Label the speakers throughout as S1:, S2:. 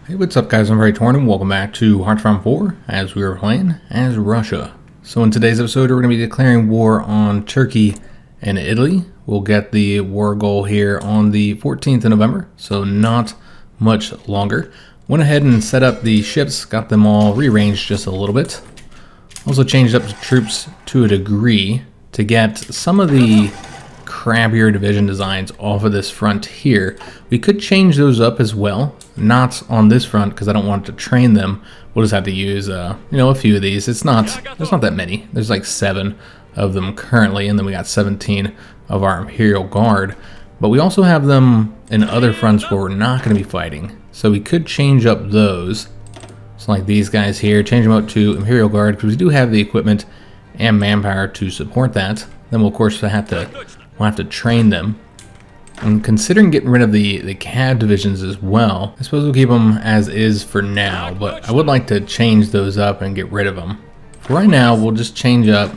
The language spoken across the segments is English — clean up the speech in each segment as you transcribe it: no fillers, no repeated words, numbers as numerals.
S1: Hey, what's up guys, I'm Praetorian and welcome back to HOI4 as we were playing as Russia. So in today's episode we're going to be declaring war on Turkey and Italy. We'll get the war goal here on the 14th of November, so not much longer. Went ahead and set up the ships, got them all rearranged just a little bit. Also changed up the troops to a degree to get some of the crappier division designs off of this front here. We could change those up as well, not on this front because I don't want to train them. We'll just have to use a few of these. There's not that many. There's like 7 of them currently, and then we got 17 of our Imperial Guard. But we also have them in other fronts where we're not going to be fighting, so we could change up those. So like these guys here, change them up to Imperial Guard because we do have the equipment and manpower to support that. Then we'll of course have to train them. I'm considering getting rid of the CAD divisions as well. I suppose we'll keep them as is for now, but I would like to change those up and get rid of them. For right now, we'll just change up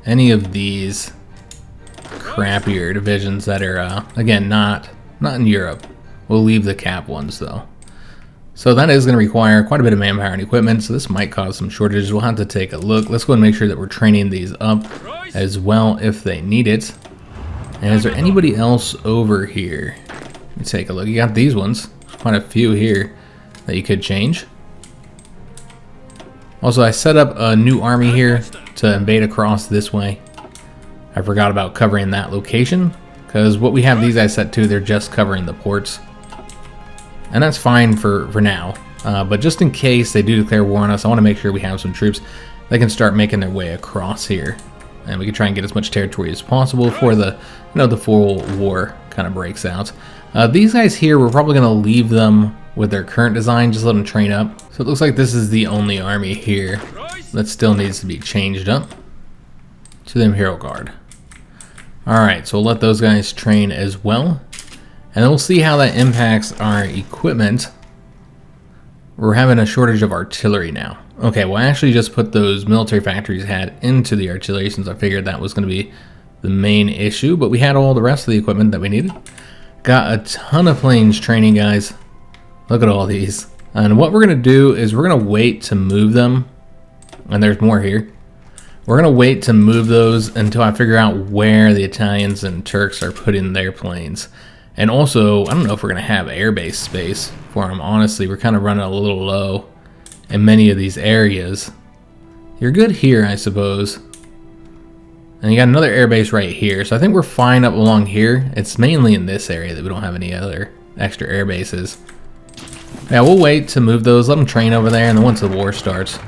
S1: any of these crappier divisions that are, again, not in Europe. We'll leave the cap ones though. So that is going to require quite a bit of manpower and equipment, so this might cause some shortages. We'll have to take a look. Let's go and make sure that we're training these up as well if they need it. And is there anybody else over here? Let me take a look. You got these ones. There's quite a few here that you could change. Also, I set up a new army here to invade across this way. I forgot about covering that location, because what we have these guys set to, they're just covering the ports. And that's fine for now. But just in case they do declare war on us, I want to make sure we have some troops that can start making their way across here. And we can try and get as much territory as possible before the full war kind of breaks out. These guys here, we're probably going to leave them with their current design, just let them train up. So it looks like this is the only army here that still needs to be changed up to the Imperial Guard. Alright, so we'll let those guys train as well. And then we'll see how that impacts our equipment. We're having a shortage of artillery now. Okay, well I actually just put those military factories had into the artillery since I figured that was going to be the main issue, but we had all the rest of the equipment that we needed. Got a ton of planes training, guys. Look at all these. And what we're going to do is we're going to wait to move them. And there's more here. We're going to wait to move those until I figure out where the Italians and Turks are putting their planes. And also, I don't know if we're going to have airbase space for them. Honestly, we're kind of running a little low in many of these areas. You're good here, I suppose. And you got another airbase right here. So I think we're fine up along here. It's mainly in this area that we don't have any other extra air bases. Yeah, we'll wait to move those, let them train over there, and then once the war starts,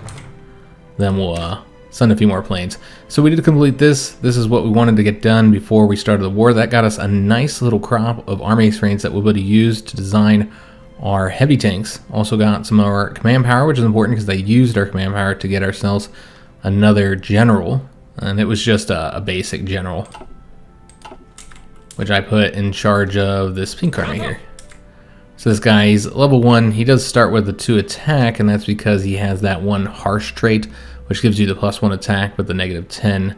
S1: then we'll send a few more planes. So we did complete this. This is what we wanted to get done before we started the war. That got us a nice little crop of army experience that we'll be able to use to design our heavy tanks. Also got some of our command power, which is important because they used our command power to get ourselves another general. And it was just a basic general, which I put in charge of this pink army here. So this guy, he's level 1. He does start with the 2 attack, and that's because he has that 1 harsh trait, which gives you the +1 attack with the -10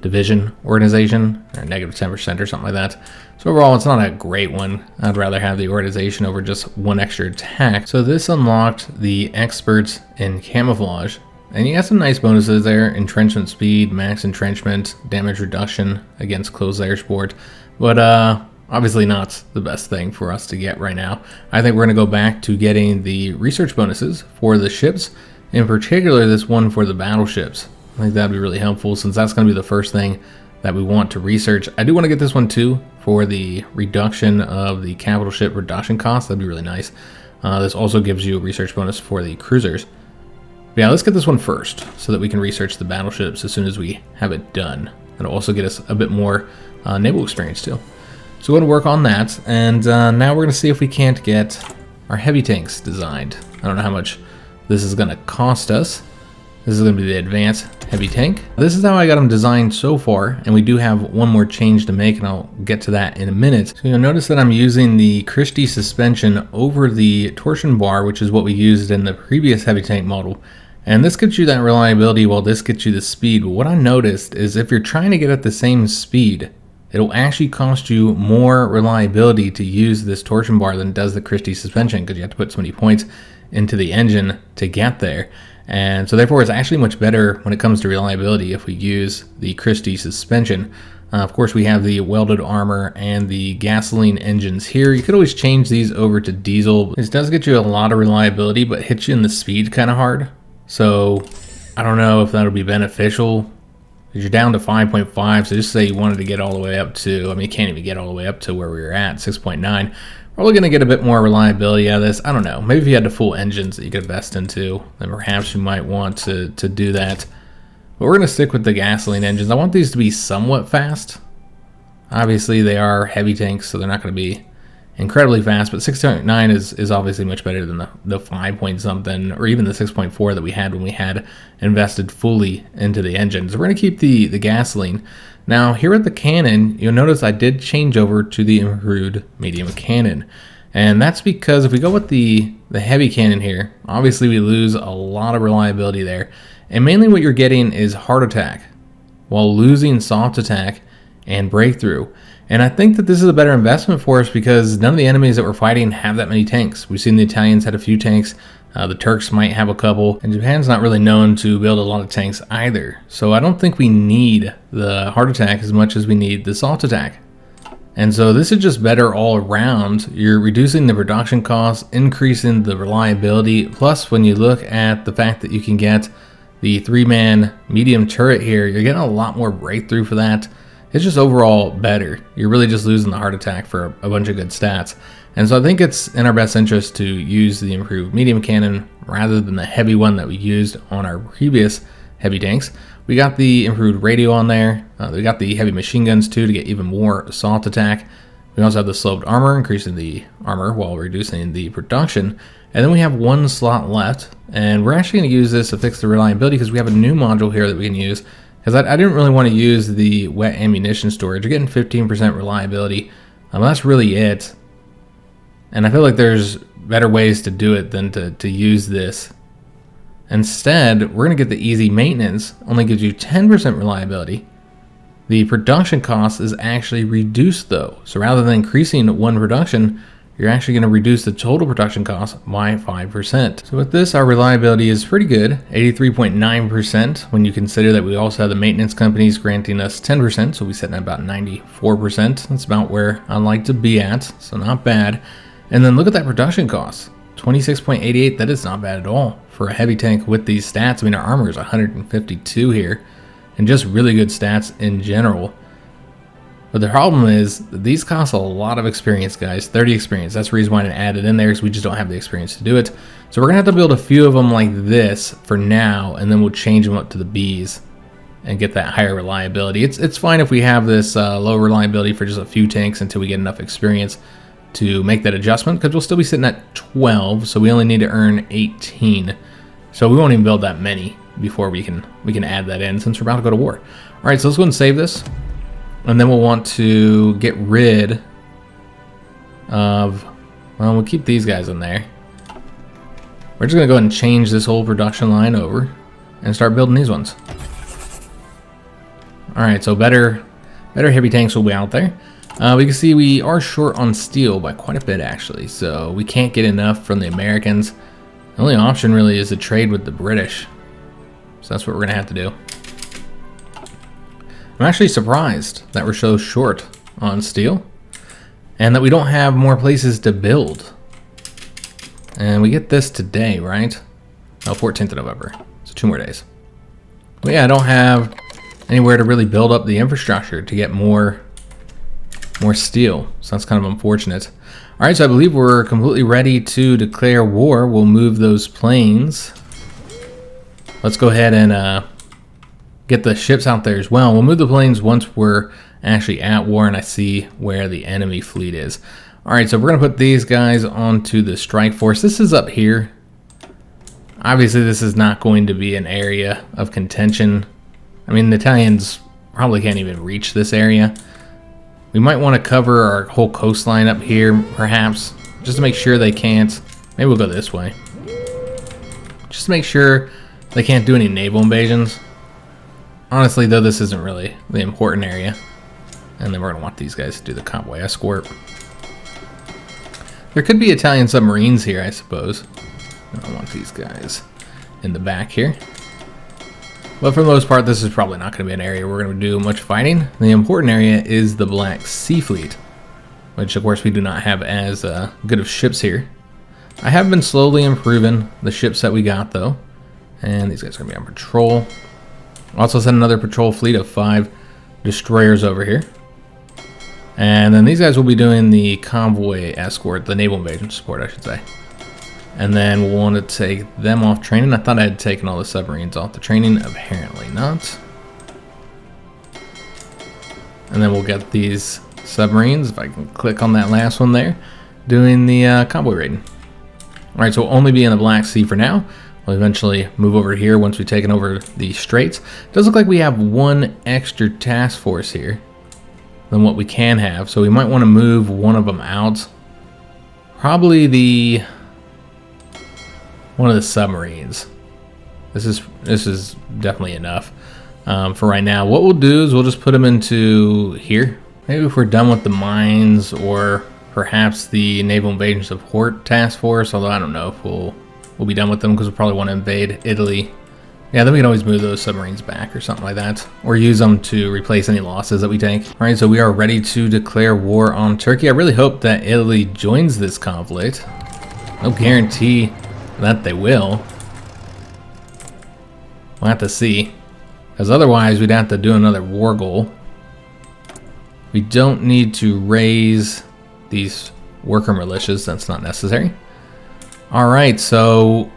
S1: division organization, or -10% or something like that. So overall, it's not a great one. I'd rather have the organization over just 1 extra attack. So this unlocked the experts in camouflage. And you got some nice bonuses there: entrenchment speed, max entrenchment, damage reduction against closed air support. But obviously not the best thing for us to get right now. I think we're going to go back to getting the research bonuses for the ships, in particular this one for the battleships. I think that'd be really helpful since that's going to be the first thing that we want to research. I do want to get this one too for the reduction of the capital ship reduction cost. That'd be really nice. This also gives you a research bonus for the cruisers. But yeah, let's get this one first so that we can research the battleships as soon as we have it done. It'll also get us a bit more naval experience too. So we're going to work on that, and now we're going to see if we can't get our heavy tanks designed. I don't know how much this is going to cost us. This is going to be the advanced heavy tank. This is how I got them designed so far, and we do have one more change to make, and I'll get to that in a minute. So you'll notice that I'm using the Christie suspension over the torsion bar, which is what we used in the previous heavy tank model. And this gets you that reliability while this gets you the speed. But what I noticed is if you're trying to get at the same speed it'll actually cost you more reliability to use this torsion bar than it does the Christie suspension, because you have to put so many points into the engine to get there. And so therefore it's actually much better when it comes to reliability if we use the Christie suspension. Of course, we have the welded armor and the gasoline engines here. You could always change these over to diesel. This does get you a lot of reliability, but hits you in the speed kind of hard. So I don't know if that'll be beneficial. You're down to 5.5, so just say you wanted to get all the way up to, I mean, you can't even get all the way up to where we were at, 6.9. Probably going to get a bit more reliability out of this. I don't know. Maybe if you had the full engines that you could invest into, then perhaps you might want to do that. But we're going to stick with the gasoline engines. I want these to be somewhat fast. Obviously, they are heavy tanks, so they're not going to be incredibly fast, but 6.9 is obviously much better than the 5 point something, or even the 6.4 that we had when we had invested fully into the engines. We're going to keep the gasoline. Now, here at the cannon, you'll notice I did change over to the improved medium cannon. And that's because if we go with the heavy cannon here, obviously we lose a lot of reliability there. And mainly what you're getting is heart attack, while losing soft attack and breakthrough. And I think that this is a better investment for us because none of the enemies that we're fighting have that many tanks. We've seen the Italians had a few tanks, the Turks might have a couple, and Japan's not really known to build a lot of tanks either. So I don't think we need the heart attack as much as we need the soft attack. And so this is just better all around. You're reducing the production costs, increasing the reliability, plus when you look at the fact that you can get the 3-man medium turret here, you're getting a lot more breakthrough for that. It's just overall better. You're really just losing the heart attack for a bunch of good stats. And so I think it's in our best interest to use the improved medium cannon rather than the heavy one that we used on our previous heavy tanks. We got the improved radio on there. We got the heavy machine guns too to get even more assault attack. We also have the sloped armor, increasing the armor while reducing the production. And then we have one slot left, and we're actually going to use this to fix the reliability because we have a new module here that we can use. Because I didn't really want to use the wet ammunition storage. You're getting 15% reliability. That's really it. And I feel like there's better ways to do it than to use this. Instead, we're going to get the easy maintenance. Only gives you 10% reliability. The production cost is actually reduced though. So rather than increasing one production, you're actually going to reduce the total production cost by 5%. So with this, our reliability is pretty good, 83.9% when you consider that we also have the maintenance companies granting us 10%, so we're sitting at about 94%. That's about where I like to be at, so not bad. And then look at that production cost, 26.88, that is not bad at all for a heavy tank with these stats. I mean, our armor is 152 here, and just really good stats in general. But the problem is that these cost a lot of experience, guys. 30 experience. That's the reason why I didn't add it in there, because we just don't have the experience to do it. So we're going to have to build a few of them like this for now, and then we'll change them up to the Bs and get that higher reliability. It's fine if we have this low reliability for just a few tanks until we get enough experience to make that adjustment, because we'll still be sitting at 12, so we only need to earn 18. So we won't even build that many before we can add that in, since we're about to go to war. All right, so let's go and save this. And then we'll want to get rid of, well, we'll keep these guys in there. We're just going to go ahead and change this whole production line over and start building these ones. Alright, so better heavy tanks will be out there. We can see we are short on steel by quite a bit, actually. So we can't get enough from the Americans. The only option really is to trade with the British. So that's what we're going to have to do. I'm actually surprised that we're so short on steel and that we don't have more places to build. And we get this today, right? Oh, 14th of November. So 2 more days. But yeah, I don't have anywhere to really build up the infrastructure to get more steel. So that's kind of unfortunate. All right, so I believe we're completely ready to declare war. We'll move those planes. Let's go ahead and get the ships out there as well. We'll move the planes once we're actually at war and I see where the enemy fleet is. All right, so we're gonna put these guys onto the strike force. This is up here. Obviously, this is not going to be an area of contention. I mean, the Italians probably can't even reach this area. We might want to cover our whole coastline up here, perhaps, just to make sure they can't. Maybe we'll go this way. Just to make sure they can't do any naval invasions. Honestly, though, this isn't really the important area. And then we're going to want these guys to do the convoy escort. There could be Italian submarines here, I suppose. I don't want these guys in the back here. But for the most part, this is probably not going to be an area we're going to do much fighting. The important area is the Black Sea Fleet, which of course we do not have as good of ships here. I have been slowly improving the ships that we got though. And these guys are going to be on patrol. Also send another patrol fleet of 5 destroyers over here. And then these guys will be doing the convoy escort, the naval invasion support, I should say. And then we'll want to take them off training. I thought I had taken all the submarines off the training. Apparently not. And then we'll get these submarines, if I can click on that last one there, doing the convoy raiding. Alright, so we'll only be in the Black Sea for now. We'll eventually move over here once we've taken over the straits. It does look like we have one extra task force here than what we can have, so we might want to move one of them out. Probably one of the submarines. This is definitely enough for right now. What we'll do is we'll just put them into here. Maybe if we're done with the mines, or perhaps the naval invasion support task force. Although I don't know if we'll be done with them, because we'll probably want to invade Italy. Yeah, then we can always move those submarines back or something like that, or use them to replace any losses that we take. All right, so we are ready to declare war on Turkey. I really hope that Italy joins this conflict. No guarantee that they will. We'll have to see, because otherwise we'd have to do another war goal. We don't need to raise these worker militias. That's not necessary. All right, so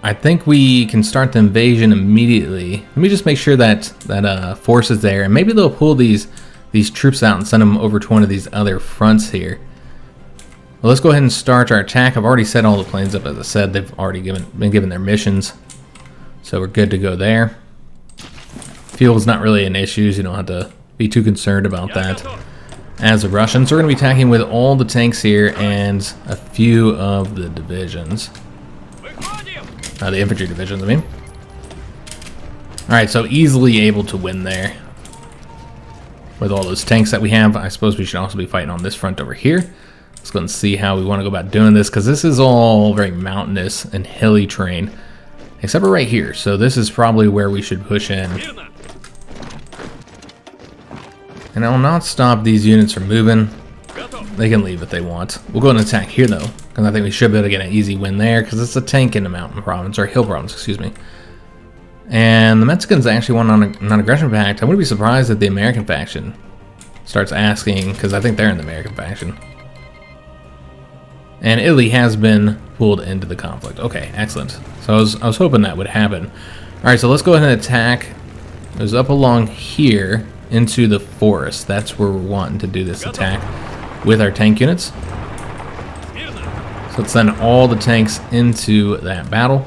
S1: I think we can start the invasion immediately. Let me just make sure that force is there, and maybe they'll pull these troops out and send them over to one of these other fronts here. Well, let's go ahead and start our attack. I've already set all the planes up, as I said. They've already been given their missions, so we're good to go there. Fuel's not really an issue, so you don't have to be too concerned about that. As the Russians, we're going to be attacking with all the tanks here and a few of the divisions. The infantry divisions, I mean. Alright, so easily able to win there. With all those tanks that we have, I suppose we should also be fighting on this front over here. Let's go and see how we want to go about doing this, because this is all very mountainous and hilly terrain. Except for right here, so this is probably where we should push in. And I will not stop these units from moving. They can leave if they want. We'll go and attack here though, because I think we should be able to get an easy win there, because it's a tank in the mountain province, or hill province, excuse me. And the Mexicans actually want a non-aggression pact. I wouldn't be surprised if the American faction starts asking, because I think they're in the American faction. And Italy has been pulled into the conflict. Okay, excellent. So I was hoping that would happen. All right, so let's go ahead and attack. It was up along here into the forest. That's where we're wanting to do this attack with our tank units. So let's send all the tanks into that battle.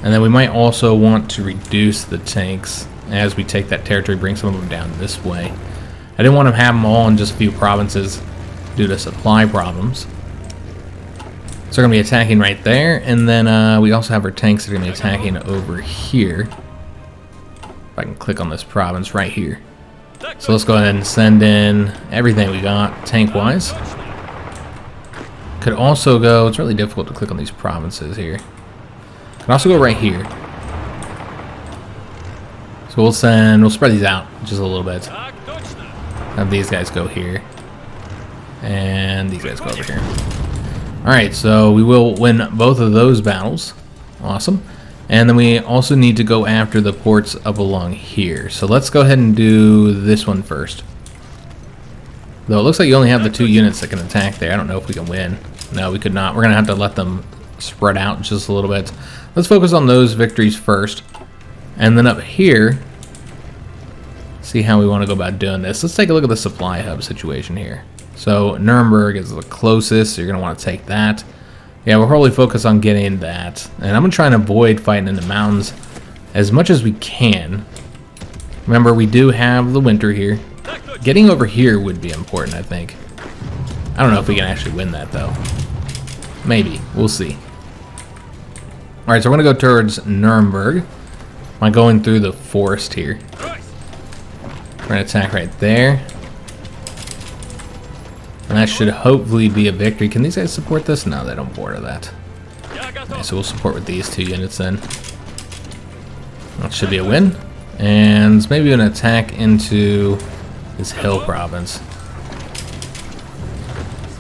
S1: And then we might also want to reduce the tanks as we take that territory, bring some of them down this way. I didn't want to have them all in just a few provinces due to supply problems. So we're going to be attacking right there, and then we also have our tanks that are going to be attacking over here. If I can click on this province right here. So let's go ahead and send in everything we got tank-wise. Could also go, it's really difficult to click on these provinces here. Could also go right here. So we'll spread these out just a little bit. Have these guys go here. And these guys go over here. Alright, so we will win both of those battles. Awesome. And then we also need to go after the ports up along here. So let's go ahead and do this one first. Though it looks like you only have the 2 units that can attack there. I don't know if we can win. No, we could not. We're going to have to let them spread out just a little bit. Let's focus on those victories first. And then up here, see how we want to go about doing this. Let's take a look at the supply hub situation here. So Nuremberg is the closest, so you're going to want to take that. Yeah, we'll probably focus on getting that. And I'm going to try and avoid fighting in the mountains as much as we can. Remember, we do have the winter here. Getting over here would be important, I think. I don't know if we can actually win that, though. Maybe. We'll see. Alright, so we're going to go towards Nuremberg. Am I going through the forest here? We're gonna attack right there. And that should hopefully be a victory. Can these guys support this? No, they don't border that. Okay, so we'll support with these 2 units then. That should be a win. And maybe an attack into this hill province.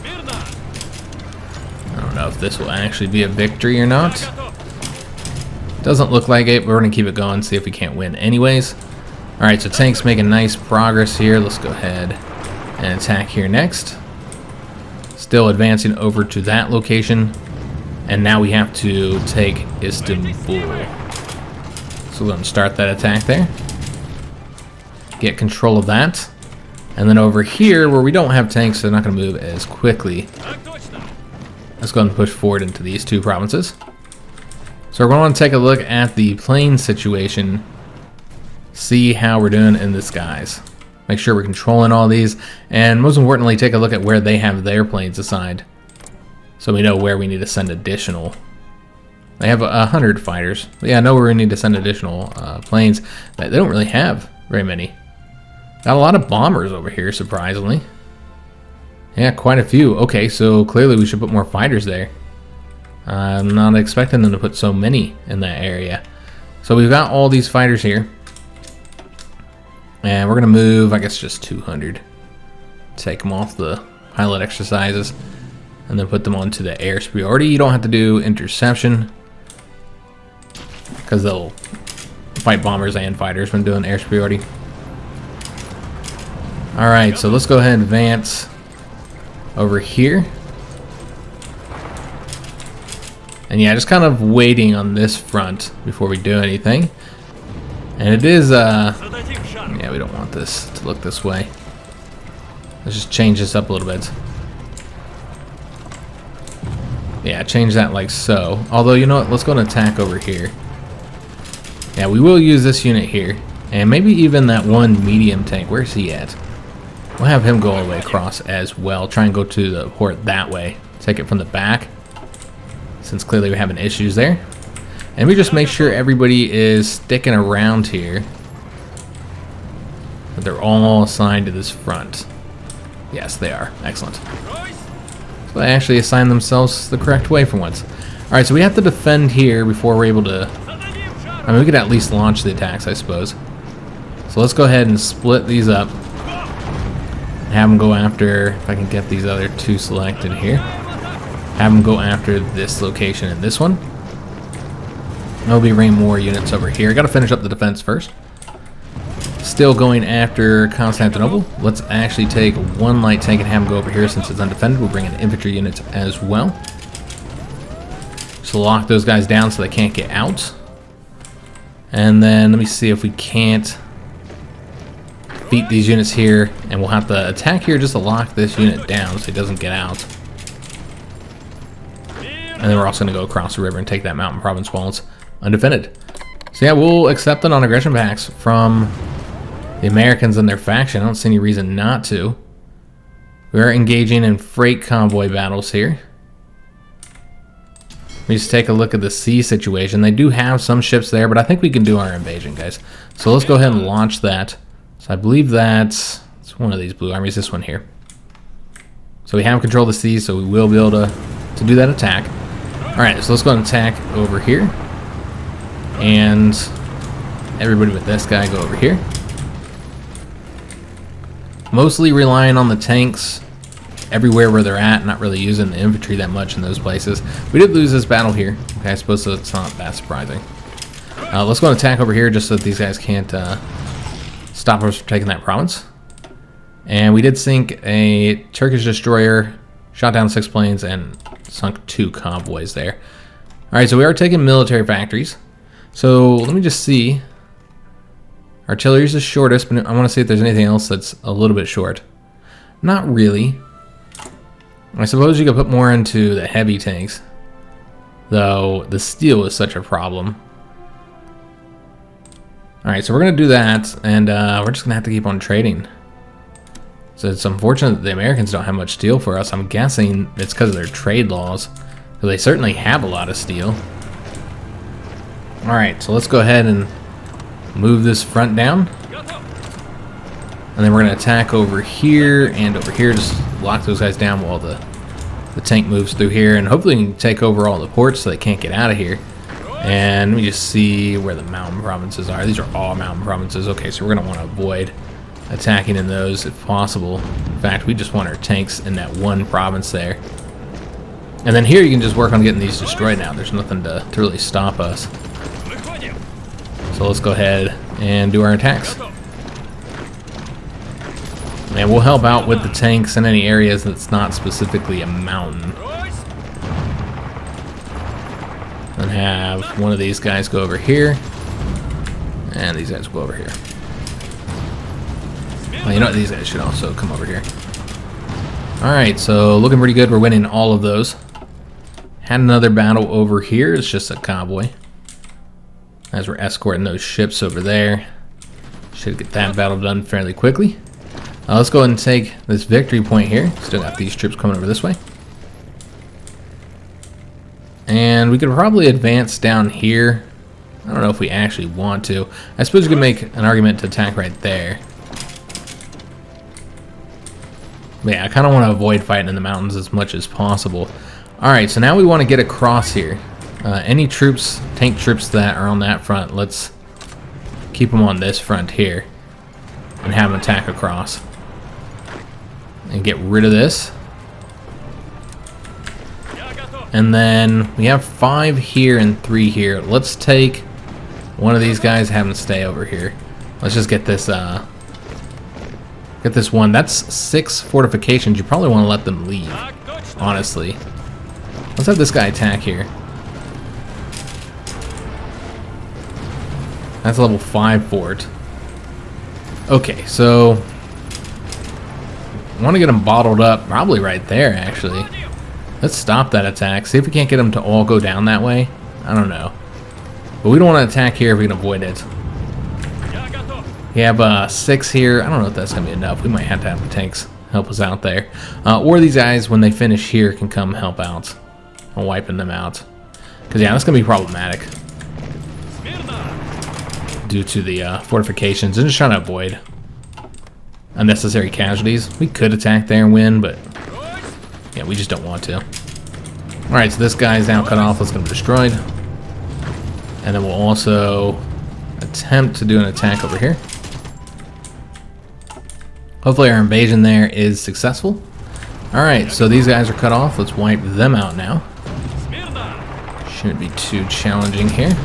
S1: I don't know if this will actually be a victory or not. Doesn't look like it, but we're going to keep it going, see if we can't win anyways. Alright, so tanks making nice progress here. Let's go ahead and attack here next. Still advancing over to that location. And now we have to take Istanbul. So we're going to start that attack there. Get control of that. And then over here, where we don't have tanks, they're not going to move as quickly. Let's go ahead and push forward into these 2 provinces. So we're going to take a look at the plane situation. See how we're doing in the skies. Make sure we're controlling all these. And most importantly, take a look at where they have their planes assigned. So we know where we need to send additional. They have 100 fighters. But yeah, I know where we need to send additional planes. They don't really have very many. Got a lot of bombers over here, surprisingly. Yeah, quite a few. Okay, so clearly we should put more fighters there. I'm not expecting them to put so many in that area. So we've got all these fighters here. And we're going to move, I guess, just 200. Take them off the pilot exercises. And then put them onto the air superiority. You don't have to do interception, because they'll fight bombers and fighters when doing air superiority. Alright, so let's go ahead and advance over here. And yeah, just kind of waiting on this front before we do anything. And it is, yeah, we don't want this to look this way. Let's just change this up a little bit. Yeah, change that like so. Although, you know what, let's go and attack over here. Yeah, we will use this unit here. And maybe even that one medium tank. Where's he at? We'll have him go all the way across as well. Try and go to the port that way. Take it from the back, since clearly we're having issues there. And we just make sure everybody is sticking around here. That they're all assigned to this front. Yes, they are. Excellent. So they actually assign themselves the correct way for once. Alright, so we have to defend here before we're able to... I mean, we could at least launch the attacks, I suppose. So let's go ahead and split these up. Have them go after... If I can get these other 2 selected here. Have them go after this location and this one. There'll be bringing more units over here. Got to finish up the defense first. Still going after Constantinople. Let's actually take 1 light tank and have them go over here since it's undefended. We'll bring in infantry units as well. So lock those guys down so they can't get out. And then let me see if we can't defeat these units here. And we'll have to attack here just to lock this unit down so he doesn't get out. And then we're also going to go across the river and take that mountain province while it's undefended. So yeah, we'll accept the non-aggression pacts from the Americans and their faction. I don't see any reason not to. We're engaging in freight convoy battles here. Let me just take a look at the sea situation. They do have some ships there, but I think we can do our invasion, guys. So let's go ahead and launch that. So I believe that's one of these blue armies, this one here. So we have control of the sea, so we will be able to do that attack. Alright, so let's go and attack over here. And everybody with this guy go over here. Mostly relying on the tanks everywhere where they're at, not really using the infantry that much in those places. We did lose this battle here. Okay, I suppose so it's not that surprising. Let's go and attack over here just so that these guys can't stop us from taking that province. And we did sink a Turkish destroyer, shot down 6 planes, and sunk 2 convoys there. Alright, so we are taking military factories. So let me just see. Artillery is the shortest, but I want to see if there's anything else that's a little bit short. Not really. I suppose you could put more into the heavy tanks, though the steel is such a problem. Alright, so we're going to do that, and we're just going to have to keep on trading. So it's unfortunate that the Americans don't have much steel for us. I'm guessing it's because of their trade laws, because they certainly have a lot of steel. Alright, so let's go ahead and move this front down. And then we're going to attack over here and over here. Just lock those guys down while the tank moves through here. And hopefully we can take over all the ports so they can't get out of here. And let me just see where the mountain provinces are. These are all mountain provinces. Okay, so we're going to want to avoid attacking in those if possible. In fact, we just want our tanks in that one province there. And then here you can just work on getting these destroyed now. There's nothing to really stop us. So let's go ahead and do our attacks. And we'll help out with the tanks in any areas that's not specifically a mountain. And have one of these guys go over here. And these guys go over here. Well, you know what? These guys should also come over here. Alright, so looking pretty good. We're winning all of those. Had another battle over here. It's just a convoy. As we're escorting those ships over there. Should get that battle done fairly quickly. Let's go ahead and take this victory point here. Still got these troops coming over this way. And we could probably advance down here. I don't know if we actually want to. I suppose you could make an argument to attack right there. But yeah, I kind of want to avoid fighting in the mountains as much as possible. Alright, so now we want to get across here. Any troops, tank troops that are on that front, let's keep them on this front here. And have them attack across. And get rid of this. And then we have 5 here and 3 here. Let's take one of these guys, have them stay over here. Let's just get this one. That's 6 fortifications. You probably want to let them leave, honestly. Let's have this guy attack here. That's a level 5 fort. Okay, so I want to get them bottled up, probably right there, actually. Let's stop that attack. See if we can't get them to all go down that way. I don't know. But we don't want to attack here if we can avoid it. We have 6 here. I don't know if that's going to be enough. We might have to have the tanks help us out there. Or these guys, when they finish here, can come help out. I'm wiping them out. Because, yeah, that's going to be problematic. Due to the fortifications. And just trying to avoid unnecessary casualties. We could attack there and win, but yeah, we just don't want to. Alright, so this guy's now cut off. Let's get him destroyed. And then we'll also attempt to do an attack over here. Hopefully our invasion there is successful. Alright, so these guys are cut off. Let's wipe them out now. Shouldn't be too challenging here.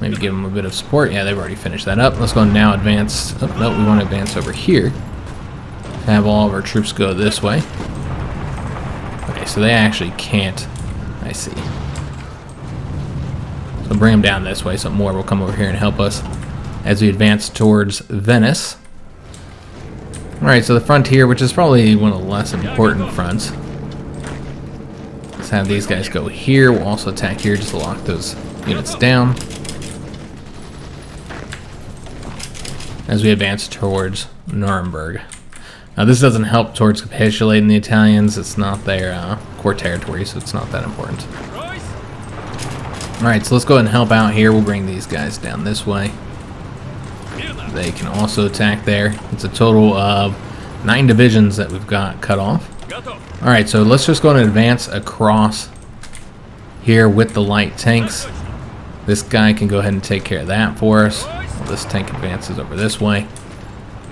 S1: Maybe give them a bit of support. Yeah, they've already finished that up. Let's go now advance. Oh, no, we want to advance over here. Have all of our troops go this way. Okay, so they actually can't. I see. So bring them down this way so more will come over here and help us as we advance towards Venice. Alright, so the front here, which is probably one of the less important fronts. Let's have these guys go here. We'll also attack here just to lock those units down. As we advance towards Nuremberg. Now this doesn't help towards capitulating the Italians. It's not their core territory, so it's not that important. Alright, so let's go ahead and help out here. We'll bring these guys down this way. They can also attack there. It's a total of 9 divisions that we've got cut off. Alright, so let's just go ahead and advance across here with the light tanks. This guy can go ahead and take care of that for us. This tank advances over this way.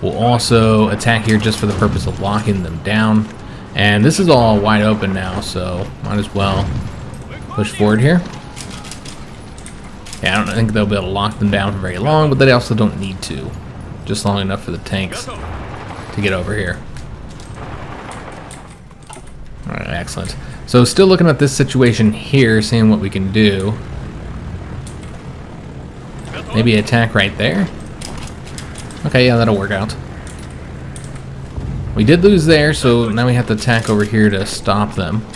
S1: We'll also attack here just for the purpose of locking them down. And this is all wide open now, so might as well push forward here. Yeah, I don't think they'll be able to lock them down for very long, but they also don't need to. Just long enough for the tanks to get over here. Alright, excellent. So still looking at this situation here, seeing what we can do. Maybe attack right there. Okay, yeah, that'll work out. We did lose there, so now we have to attack over here to stop them.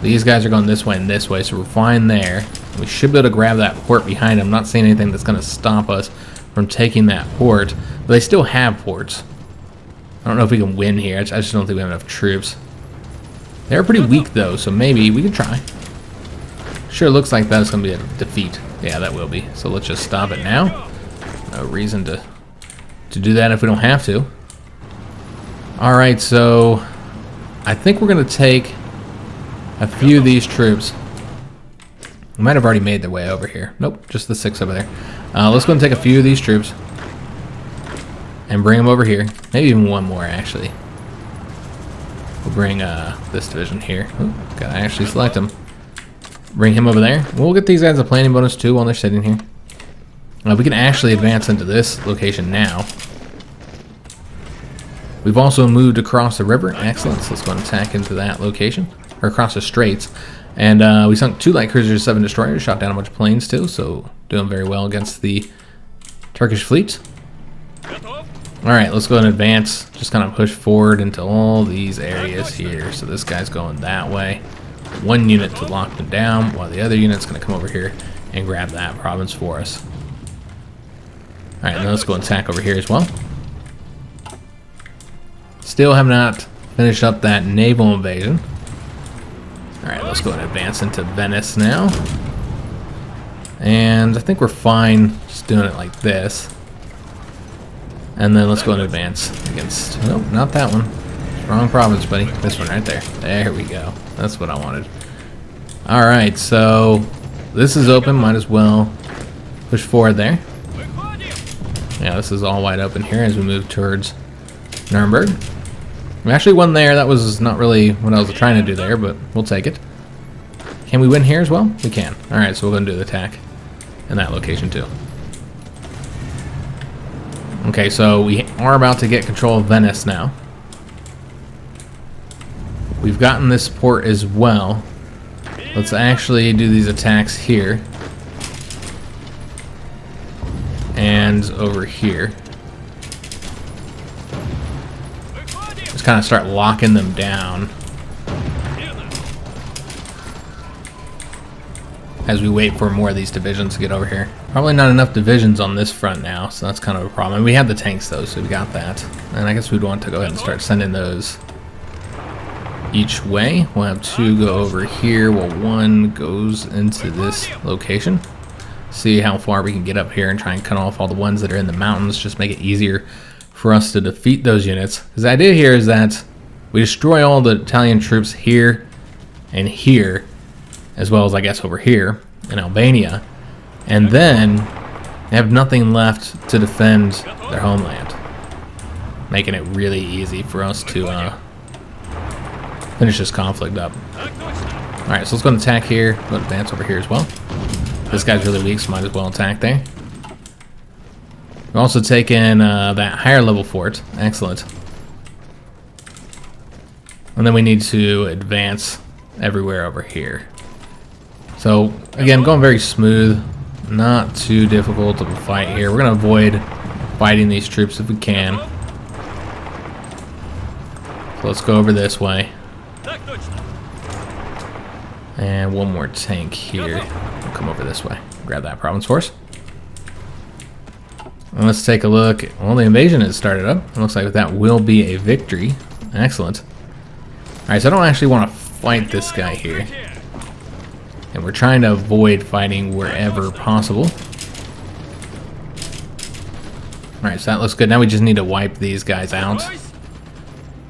S1: These guys are going this way and this way, so we're fine there. We should be able to grab that port behind them. I'm not seeing anything that's going to stop us from taking that port, but they still have ports. I don't know if we can win here. I just don't think we have enough troops. They're pretty weak, though, so maybe we can try. Sure looks like that's going to be a defeat. Yeah, that will be. So let's just stop it now. No reason to do that if we don't have to. Alright, so I think we're going to take a few of these troops. We might have already made their way over here. Nope, just the 6 over there. Let's go and take a few of these troops and bring them over here. Maybe even one more, actually. We'll bring this division here. Ooh, gotta actually select them. Bring him over there. We'll get these guys a planning bonus too while they're sitting here. We can actually advance into this location now. We've also moved across the river. Excellent. So let's go and attack into that location. Or across the straits. And we sunk 2 light cruisers, 7 destroyers. Shot down a bunch of planes too. So doing very well against the Turkish fleet. Alright, let's go and advance. Just kind of push forward into all these areas here. So this guy's going that way. 1 unit to lock them down, while the other unit's going to come over here and grab that province for us. Alright, now let's go and attack over here as well. Still have not finished up that naval invasion. Alright, let's go and advance into Venice now. And I think we're fine just doing it like this. And then let's go and advance against... Nope, not that one. Wrong province, buddy. This one right there. There we go. That's what I wanted. Alright, so this is open. Might as well push forward there. Yeah, this is all wide open here as we move towards Nuremberg. We actually won there. That was not really what I was trying to do there, but we'll take it. Can we win here as well? We can. Alright, so we're going to do the attack in that location too. Okay, so we are about to get control of Venice now. We've gotten this port as well. Let's actually do these attacks here. And over here. Just kind of start locking them down. As we wait for more of these divisions to get over here. Probably not enough divisions on this front now, so that's kind of a problem. We have the tanks though, so we got that. And I guess we'd want to go ahead and start sending those each way. We'll have 2 go over here while 1 goes into this location. See how far we can get up here and try and cut off all the ones that are in the mountains. Just make it easier for us to defeat those units. Because the idea here is that we destroy all the Italian troops here and here, as well as I guess over here in Albania, and then they have nothing left to defend their homeland, making it really easy for us to finish this conflict up. Alright, so let's go and attack here. Go and advance over here as well. This guy's really weak, so might as well attack there. We've also taken that higher level fort. Excellent. And then we need to advance everywhere over here. So, again, going very smooth. Not too difficult of a fight here. We're going to avoid fighting these troops if we can. So let's go over this way. And 1 more tank here. We'll come over this way. Grab that province for us. And let's take a look. Well, the invasion has started up. It looks like that will be a victory. Excellent. Alright, so I don't actually want to fight this guy here. And we're trying to avoid fighting wherever possible. Alright, so that looks good. Now we just need to wipe these guys out. I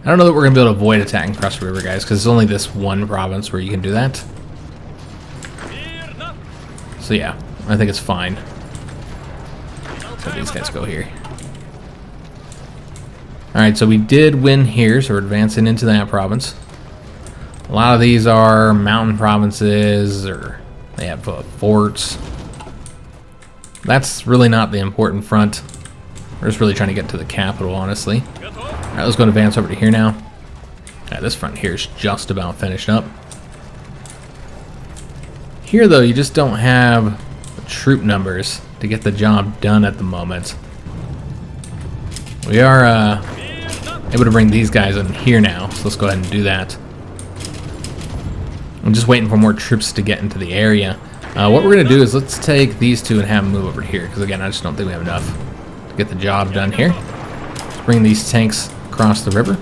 S1: don't know that we're going to be able to avoid attacking across the river, guys, because it's only this one province where you can do that. So yeah, I think it's fine. So these guys go here. Alright, so we did win here, so we're advancing into that province. A lot of these are mountain provinces, or they have forts. That's really not the important front. We're just really trying to get to the capital, honestly. Alright, let's go and advance over to here now. Alright, this front here is just about finished up. Here, though, you just don't have the troop numbers to get the job done at the moment. We are able to bring these guys in here now, so let's go ahead and do that. I'm just waiting for more troops to get into the area. What we're going to do is let's take these 2 and have them move over here, because again, I just don't think we have enough to get the job done here. Let's bring these tanks across the river.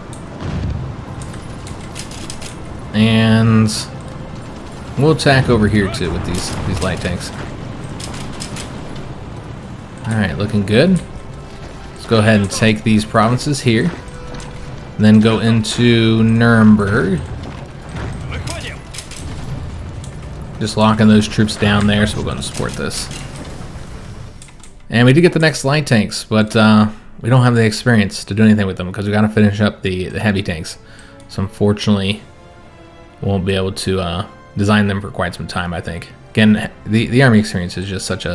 S1: And we'll attack over here too with these light tanks. Alright, looking good. Let's go ahead and take these provinces here. And then go into Nuremberg. Just locking those troops down there, so we're going to support this. And we did get the next light tanks, but we don't have the experience to do anything with them because we got to finish up the heavy tanks. So unfortunately, won't be able to design them for quite some time, I think. Again, the army experience is just such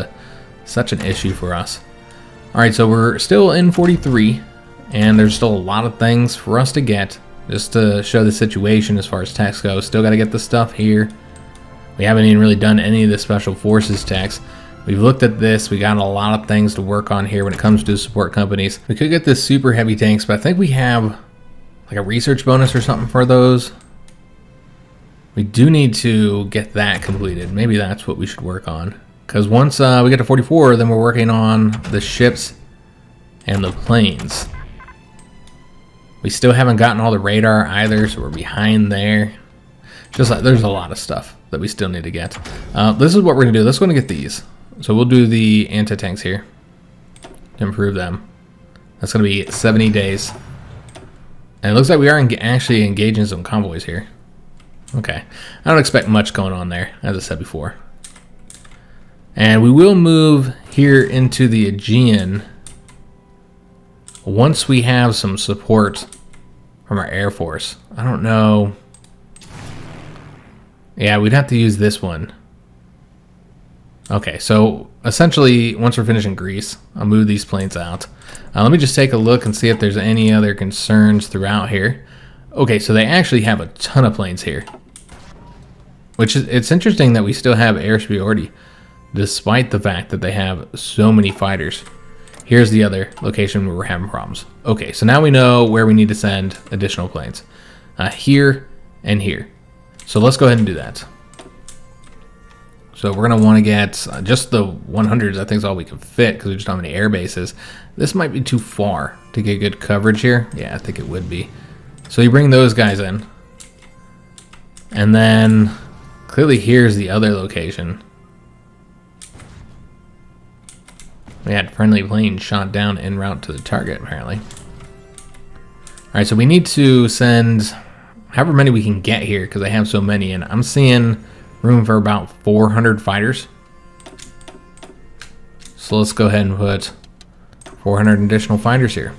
S1: an issue for us. Alright, so we're still in 43, and there's still a lot of things for us to get, just to show the situation as far as techs go. Still got to get the stuff here. We haven't even really done any of the special forces techs. We've looked at this. We got a lot of things to work on here when it comes to support companies. We could get this super heavy tanks, but I think we have like a research bonus or something for those. We do need to get that completed. Maybe that's what we should work on. Because once we get to 44, then we're working on the ships and the planes. We still haven't gotten all the radar either, so we're behind there. Just like there's a lot of stuff that we still need to get. This is what we're gonna do. Let's go and get these. So we'll do the anti-tanks here to improve them. That's gonna be 70 days. And it looks like we are actually engaging some convoys here. Okay, I don't expect much going on there, as I said before. And we will move here into the Aegean once we have some support from our Air Force. I don't know. Yeah, we'd have to use this one. Okay, so essentially, once we're finishing Greece, I'll move these planes out. Let me just take a look and see if there's any other concerns throughout here. Okay, so they actually have a ton of planes here. Which is, it's interesting that we still have air superiority, despite the fact that they have so many fighters. Here's the other location where we're having problems. Okay, so now we know where we need to send additional planes. Here and here. So let's go ahead and do that. So we're going to want to get just the 100s, I think is all we can fit because we just don't have any air bases. This might be too far to get good coverage here. Yeah, I think it would be. So you bring those guys in. And then clearly here's the other location. We had friendly planes shot down en route to the target, apparently. Alright, so we need to send however many we can get here because I have so many, and I'm seeing room for about 400 fighters. So let's go ahead and put 400 additional fighters here.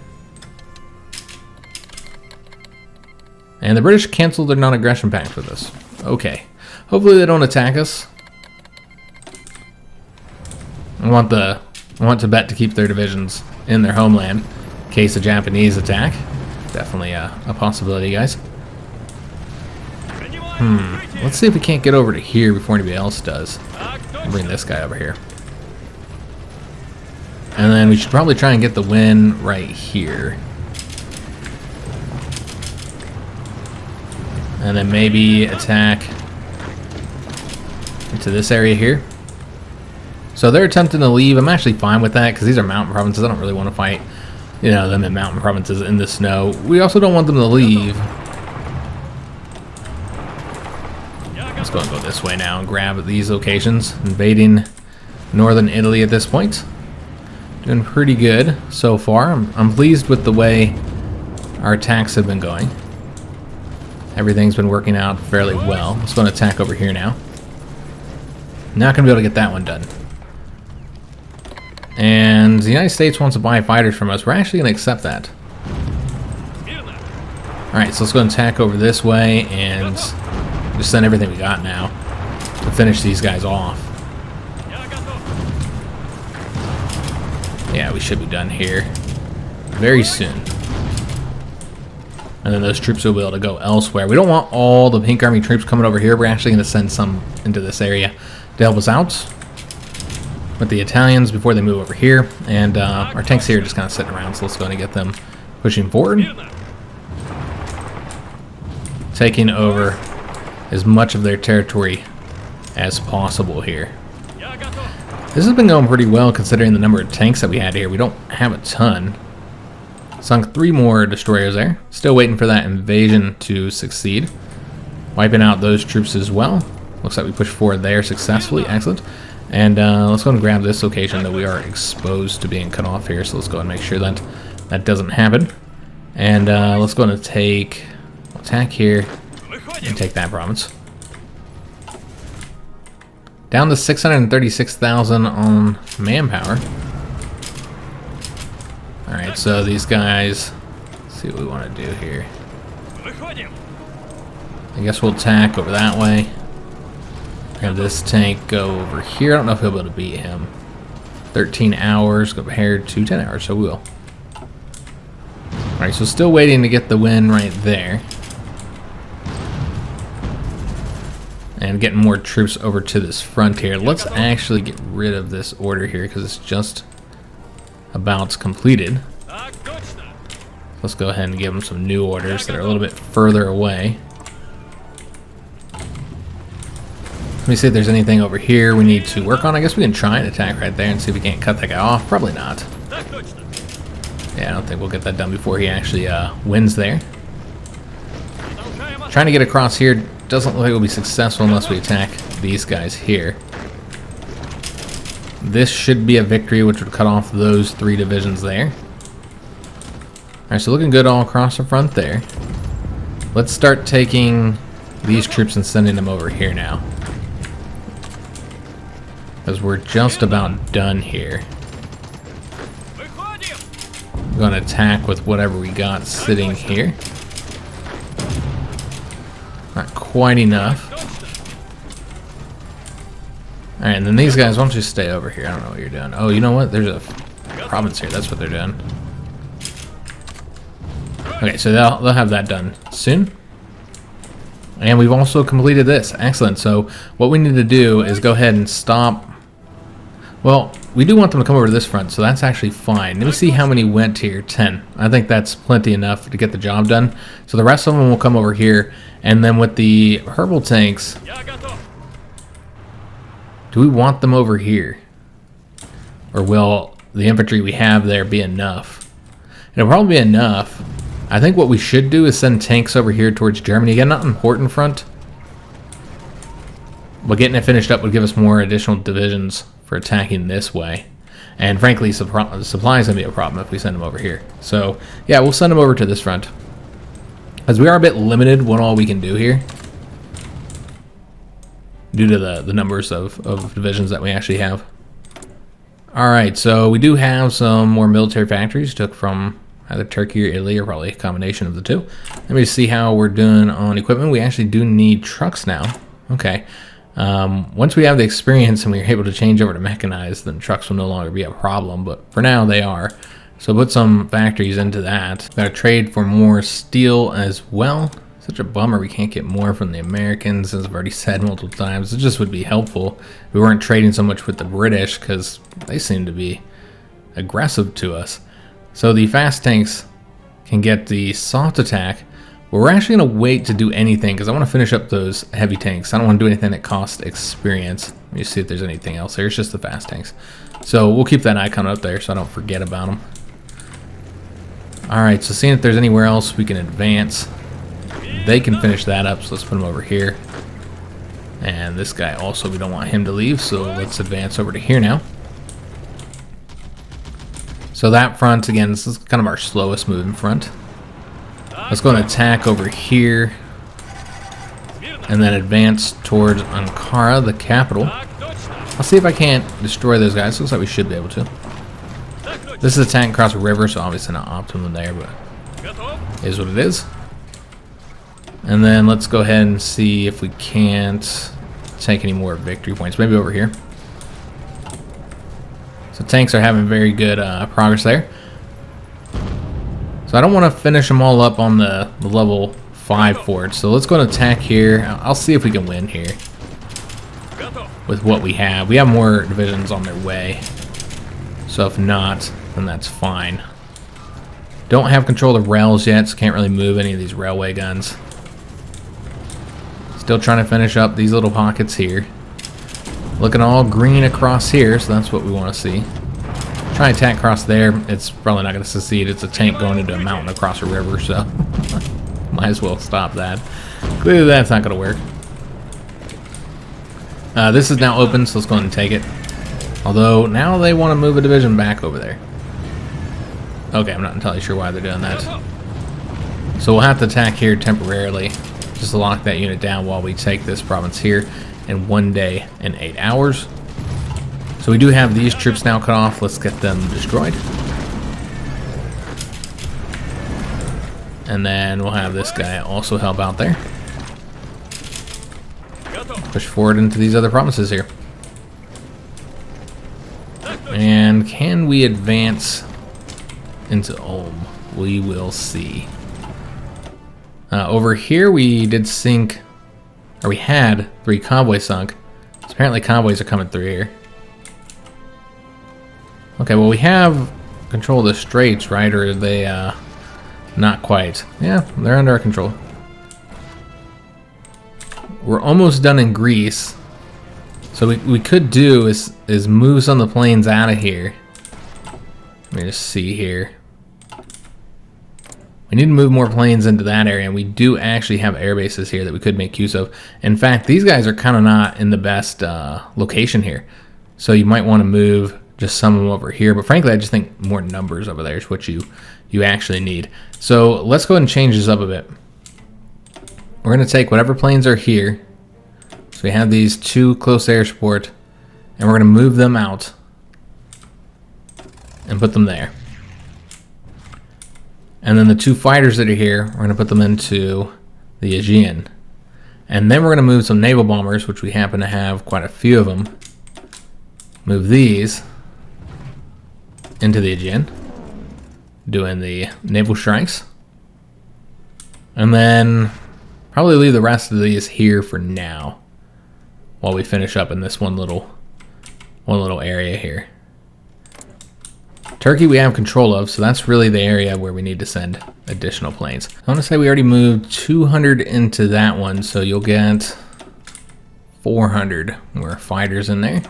S1: And the British canceled their non-aggression pact with us. Okay. Hopefully they don't attack us. I want Tibet to keep their divisions in their homeland in case the Japanese attack. Definitely a possibility, guys. Let's see if we can't get over to here before anybody else does. I'll bring this guy over here. And then we should probably try and get the win right here. And then maybe attack into this area here. So they're attempting to leave. I'm actually fine with that because these are mountain provinces. I don't really want to fight, you know, them in mountain provinces in the snow. We also don't want them to leave. Let's go and go this way now and grab these locations. Invading northern Italy at this point. Doing pretty good so far. I'm pleased with the way our attacks have been going. Everything's been working out fairly well. Let's go and attack over here now. Not going to be able to get that one done. And the United States wants to buy fighters from us. We're actually going to accept that. Alright, so let's go and attack over this way and just send everything we got now to finish these guys off. Yeah, we should be done here very soon. And then those troops will be able to go elsewhere. We don't want all the Pink Army troops coming over here. We're actually going to send some into this area to help us out with the Italians before they move over here. And our tanks here are just kind of sitting around, so let's go and get them pushing forward. Taking over as much of their territory as possible here. This has been going pretty well considering the number of tanks that we had here. We don't have a ton. Sunk 3 more destroyers there. Still waiting for that invasion to succeed. Wiping out those troops as well. Looks like we pushed forward there successfully. Excellent. And let's go and grab this location that we are exposed to being cut off here. So let's go and make sure that that doesn't happen. And let's go and attack here and take that province. Down to 636,000 on manpower. Alright, so these guys, let's see what we want to do here. I guess we'll attack over that way. Have this tank go over here. I don't know if he'll be able to beat him. 13 hours compared to 10 hours, so we will. Alright, so still waiting to get the win right there. And getting more troops over to this front here. Let's actually get rid of this order here because it's just about completed. Let's go ahead and give them some new orders that are a little bit further away. Let me see if there's anything over here we need to work on. I guess we can try and attack right there and see if we can't cut that guy off. Probably not. Yeah, I don't think we'll get that done before he actually wins there. Trying to get across here doesn't look like we'll be successful unless we attack these guys here. This should be a victory, which would cut off those 3 divisions there. Alright, so looking good all across the front there. Let's start taking these troops and sending them over here now. Because we're just about done here. I'm going to attack with whatever we got sitting here. Not quite enough. Alright, and then these guys, why don't you stay over here? I don't know what you're doing. Oh, you know what? There's a province here. That's what they're doing. Okay, so they'll have that done soon. And we've also completed this. Excellent. So what we need to do is go ahead and stop. Well, we do want them to come over to this front, so that's actually fine. Let me see how many went here. 10. I think that's plenty enough to get the job done. So the rest of them will come over here. And then with the herbal tanks, do we want them over here? Or will the infantry we have there be enough? It'll probably be enough. I think what we should do is send tanks over here towards Germany. Again, not an important front. But getting it finished up would give us more additional divisions for attacking this way. And frankly, supply is going to be a problem if we send them over here. So, yeah, we'll send them over to this front. As we are a bit limited what all we can do here. Due to the numbers of divisions that we actually have. Alright, so we do have some more military factories. Took from either Turkey or Italy, or probably a combination of the two. Let me see how we're doing on equipment. We actually do need trucks now. Okay. Once we have the experience and we're able to change over to mechanized, then trucks will no longer be a problem. But for now, they are. So put some factories into that. Got to trade for more steel as well. Such a bummer we can't get more from the Americans, as I've already said multiple times. It just would be helpful if we weren't trading so much with the British, because they seem to be aggressive to us. So the fast tanks can get the soft attack, but we're actually going to wait to do anything because I want to finish up those heavy tanks. I don't want to do anything that costs experience. Let me see if there's anything else there. It's just the fast tanks. So we'll keep that icon up there so I don't forget about them. Alright, so seeing if there's anywhere else we can advance. They can finish that up, so let's put them over here. And this guy also, we don't want him to leave, so let's advance over to here now. So that front, again, this is kind of our slowest moving front. Let's go and attack over here. And then advance towards Ankara, the capital. I'll see if I can't destroy those guys. Looks like we should be able to. This is a tank across a river, so obviously not optimum there, but it is what it is. And then let's go ahead and see if we can't take any more victory points. Maybe over here. So tanks are having very good progress there. So I don't want to finish them all up on the level 5 forts. So let's go and attack here. I'll see if we can win here with what we have. We have more divisions on their way. So if not, then that's fine. Don't have control of rails yet, so can't really move any of these railway guns. Still trying to finish up these little pockets here. Looking all green across here, so that's what we want to see. Try and attack across there. It's probably not going to succeed. It's a tank going into a mountain across a river, so might as well stop that. Clearly that's not going to work. This is now open, so let's go ahead and take it. Although, now they want to move a division back over there. Okay, I'm not entirely sure why they're doing that. So we'll have to attack here temporarily, just to lock that unit down while we take this province here in 1 day and 8 hours. So we do have these troops now cut off. Let's get them destroyed. And then we'll have this guy also help out there. Push forward into these other provinces here. And can we advance into Ulm? We will see. Over here we did sink, or we had 3 convoys sunk. So apparently convoys are coming through here. Okay, well we have control of the straits, right? Or are they, not quite. Yeah, they're under our control. We're almost done in Greece. So we could do is move some of the planes out of here. Let me just see here. We need to move more planes into that area, and we do actually have air bases here that we could make use of. In fact, these guys are kind of not in the best location here. So you might want to move just some of them over here. But frankly, I just think more numbers over there is what you actually need. So let's go ahead and change this up a bit. We're going to take whatever planes are here. So we have these 2 close air support, and we're going to move them out and put them there. And then the 2 fighters that are here, we're going to put them into the Aegean. And then we're going to move some naval bombers, which we happen to have quite a few of them. Move these into the Aegean, doing the naval strikes. And then probably leave the rest of these here for now while we finish up in this one little area here. Turkey we have control of, so that's really the area where we need to send additional planes. I want to say we already moved 200 into that one, so you'll get 400 more fighters in there.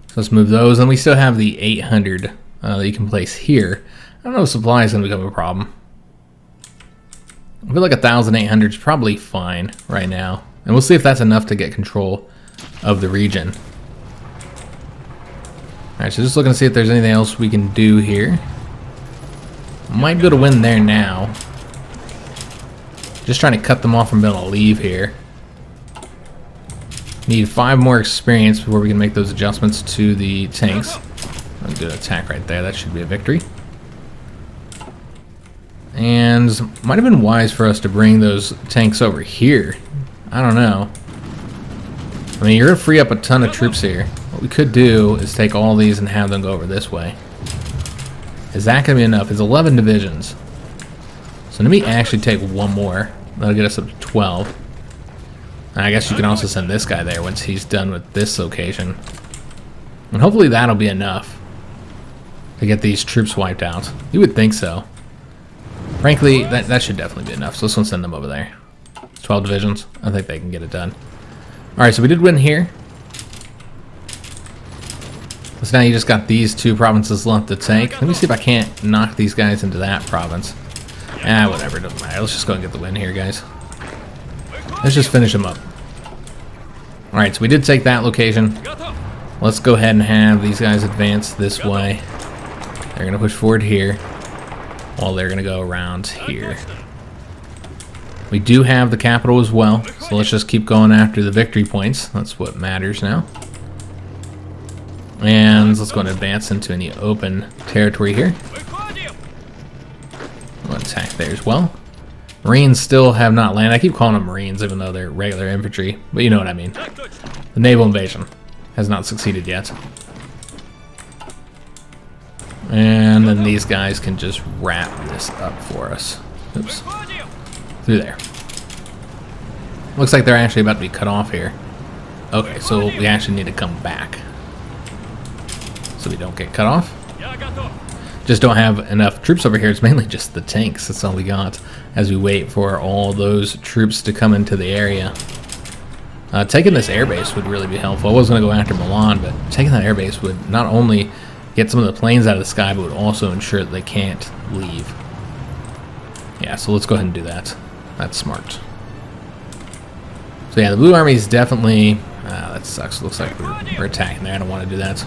S1: So let's move those, and we still have the 800 that you can place here. I don't know if supply is going to become a problem. I feel like 1,800 is probably fine right now. And we'll see if that's enough to get control of the region. Alright, so just looking to see if there's anything else we can do here. Might be able to win there now. Just trying to cut them off from being able to leave here. Need 5 more experience before we can make those adjustments to the tanks. I'll do an attack right there. That should be a victory. And might have been wise for us to bring those tanks over here. I don't know. I mean, you're going to free up a ton of troops here. What we could do is take all these and have them go over this way. Is that going to be enough? It's 11 divisions. So let me actually take 1 more. That'll get us up to 12. And I guess you can also send this guy there once he's done with this location. And hopefully that'll be enough to get these troops wiped out. You would think so. Frankly, that should definitely be enough. So let's send them over there. 12 divisions. I think they can get it done. Alright, so we did win here. So now you just got these 2 provinces left to take. Let me see if I can't knock these guys into that province. Whatever, doesn't matter. Let's just go and get the win here, guys. Let's just finish them up. Alright, so we did take that location. Let's go ahead and have these guys advance this way. They're going to push forward here, while they're going to go around here. We do have the capital as well, so let's just keep going after the victory points. That's what matters now. And let's go and advance into any open territory here. We'll attack there as well. Marines still have not landed. I keep calling them Marines even though they're regular infantry, but you know what I mean. The naval invasion has not succeeded yet. And then these guys can just wrap this up for us. Oops. Through there. Looks like they're actually about to be cut off here. Okay, so we actually need to come back, so we don't get cut off. Just don't have enough troops over here. It's mainly just the tanks. That's all we got as we wait for all those troops to come into the area. Taking this airbase would really be helpful. I was going to go after Milan, but taking that airbase would not only get some of the planes out of the sky, but would also ensure that they can't leave. Yeah, so let's go ahead and do that. That's smart. So yeah, the Blue Army is definitely Ah, that sucks. Looks like we're attacking there. I don't want to do that.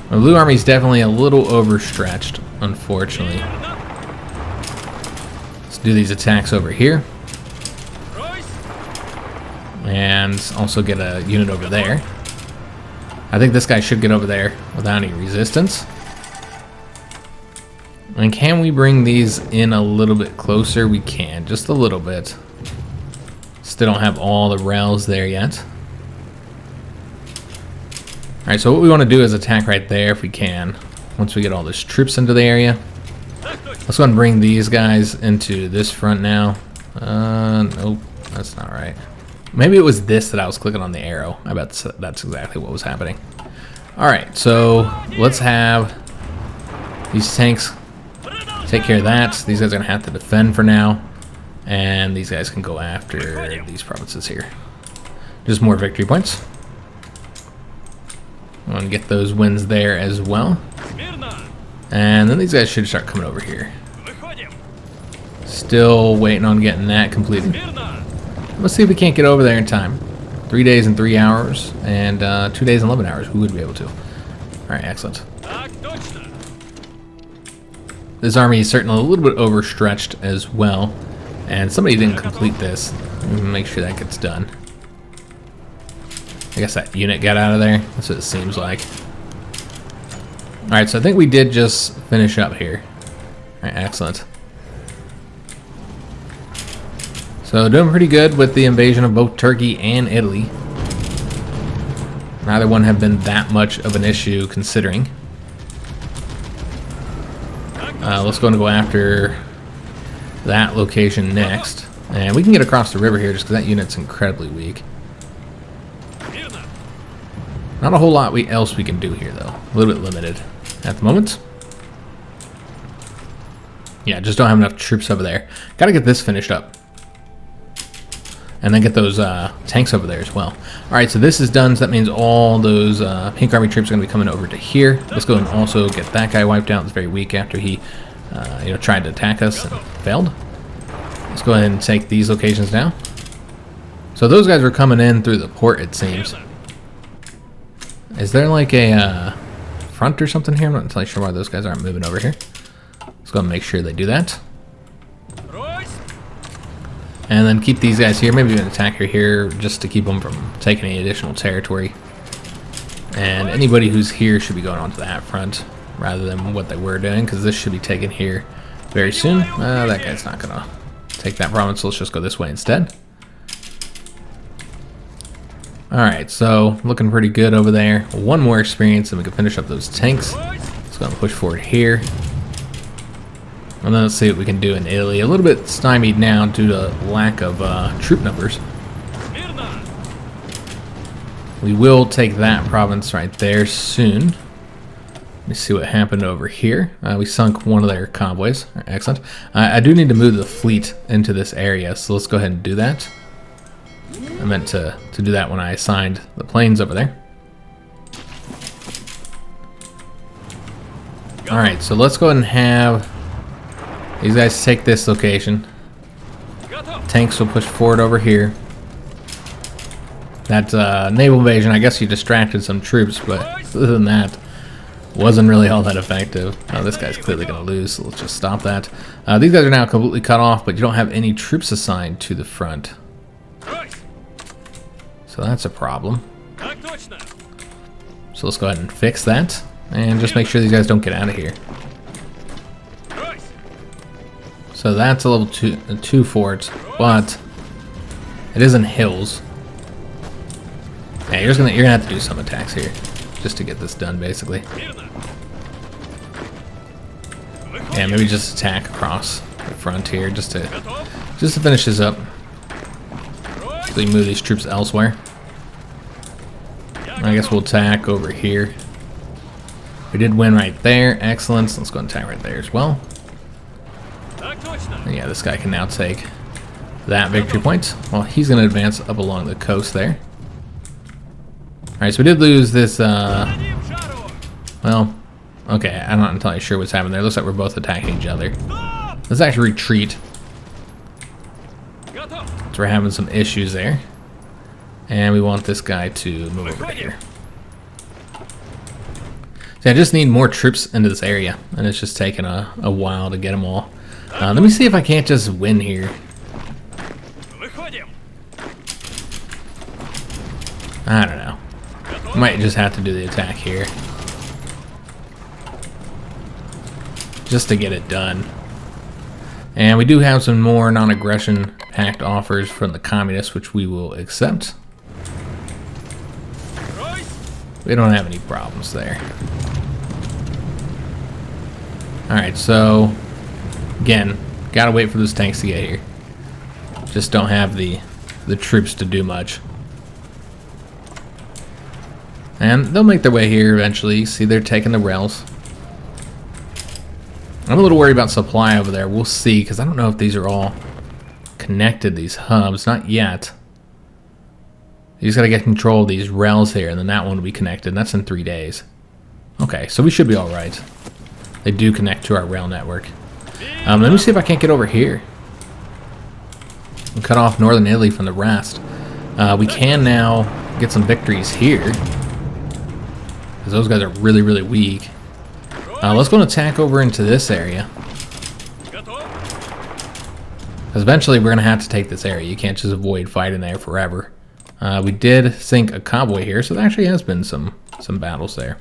S1: The blue army's definitely a little overstretched, unfortunately. Let's do these attacks over here. And also get a unit over there. I think this guy should get over there without any resistance. And can we bring these in a little bit closer? We can, just a little bit. Still don't have all the rails there yet. Alright, so what we want to do is attack right there if we can. Once we get all these troops into the area. Let's go and bring these guys into this front now. Nope, that's not right. Maybe it was this that I was clicking on the arrow. I bet that's exactly what was happening. Alright, so let's have these tanks take care of that. These guys are going to have to defend for now. And these guys can go after these provinces here. Just more victory points. I want to get those wins there as well. And then these guys should start coming over here. Still waiting on getting that completed. Let's see if we can't get over there in time. 3 days and 3 hours, and 2 days and 11 hours. We would be able to. Alright, excellent. This army is certainly a little bit overstretched as well. And somebody didn't complete this. Make sure that gets done. I guess that unit got out of there. That's what it seems like. Alright, so I think we did just finish up here. Alright, excellent. So doing pretty good with the invasion of both Turkey and Italy. Neither one have been that much of an issue considering. Let's go and go after that location next. And we can get across the river here just because that unit's incredibly weak. Not a whole lot else we can do here though. A little bit limited at the moment. Yeah, just don't have enough troops over there. Gotta get this finished up. And then get those tanks over there as well. Alright, so this is done, so that means all those pink army troops are going to be coming over to here. Let's go and also get that guy wiped out. It's very weak after he tried to attack us and failed. Let's go ahead and take these locations now. So those guys were coming in through the port, it seems. Is there like a front or something here? I'm not entirely sure why those guys aren't moving over here. Let's go and make sure they do that. And then keep these guys here. Maybe an attacker here just to keep them from taking any additional territory. And anybody who's here should be going on to that front rather than what they were doing, because this should be taken here very soon. That guy's not going to take that province, so let's just go this way instead. Alright, so looking pretty good over there. One more experience and we can finish up those tanks. Let's go and push forward here. And then let's see what we can do in Italy. A little bit stymied now due to lack of troop numbers. We will take that province right there soon. Let me see what happened over here. We sunk one of their convoys. Right, excellent. I do need to move the fleet into this area, so let's go ahead and do that. I meant to do that when I assigned the planes over there. Alright, so let's go ahead and have these guys take this location. Tanks will push forward over here. That naval invasion, I guess you distracted some troops, but other than that, wasn't really all that effective. This guy's clearly going to lose, so let's just stop that. These guys are now completely cut off, but you don't have any troops assigned to the front. So that's a problem. So let's go ahead and fix that, and just make sure these guys don't get out of here. So that's a level 2 fort, but it is in hills. Yeah, you're gonna have to do some attacks here just to get this done, basically. Yeah, maybe just attack across the front here just to finish this up. So you move these troops elsewhere. I guess we'll attack over here. We did win right there, excellent. So let's go and attack right there as well. And yeah, this guy can now take that victory point. Well, he's going to advance up along the coast there. Alright, so we did lose this, well, okay, I'm not entirely sure what's happening there. Looks like we're both attacking each other. Let's actually retreat. So we're having some issues there. And we want this guy to move over to here. So I just need more troops into this area, and it's just taking a while to get them all. Let me see if I can't just win here. I don't know. Might just have to do the attack here. Just to get it done. And we do have some more non-aggression pact offers from the communists, which we will accept. We don't have any problems there. Alright, so again, gotta wait for those tanks to get here. Just don't have the troops to do much. And they'll make their way here eventually. See, they're taking the rails. I'm a little worried about supply over there. We'll see, because I don't know if these are all connected, these hubs. Not yet. You just got to get control of these rails here, and then that one will be connected. That's in 3 days. Okay, so we should be all right. They do connect to our rail network. Let me see if I can't get over here and cut off northern Italy from the rest. We can now get some victories here, because those guys are really, really weak. Let's go and attack over into this area. Because eventually we're going to have to take this area. You can't just avoid fighting there forever. We did sink a convoy here, so there actually has been some battles there.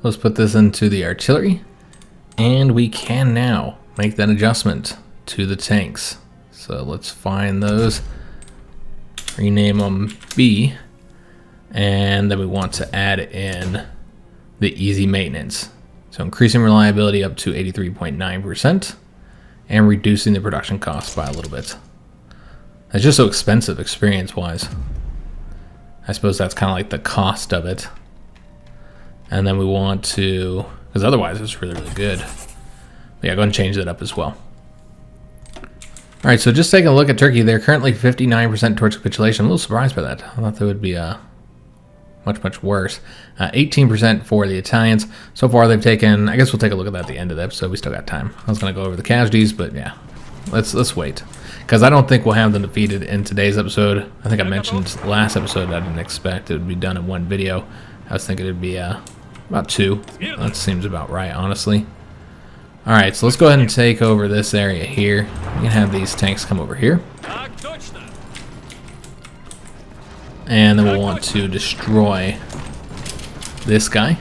S1: Let's put this into the artillery. And we can now make that adjustment to the tanks. So let's find those. Rename them B. And then we want to add in the easy maintenance. So increasing reliability up to 83.9% and reducing the production costs by a little bit. It's just so expensive experience-wise. I suppose that's kind of like the cost of it. And then we want to, because otherwise it's really, really good. But yeah, go and change that up as well. All right, so just taking a look at Turkey, they're currently 59% towards capitulation. I'm a little surprised by that. I thought that would be much, much worse. 18% for the Italians. So far they've taken, I guess we'll take a look at that at the end of the episode. We still got time. I was going to go over the casualties, but yeah, let's wait. Because I don't think we'll have them defeated in today's episode. I think I mentioned last episode I didn't expect it would be done in one video. I was thinking it would be about 2. That seems about right, honestly. Alright, so let's go ahead and take over this area here. We can have these tanks come over here. And then we'll want to destroy this guy.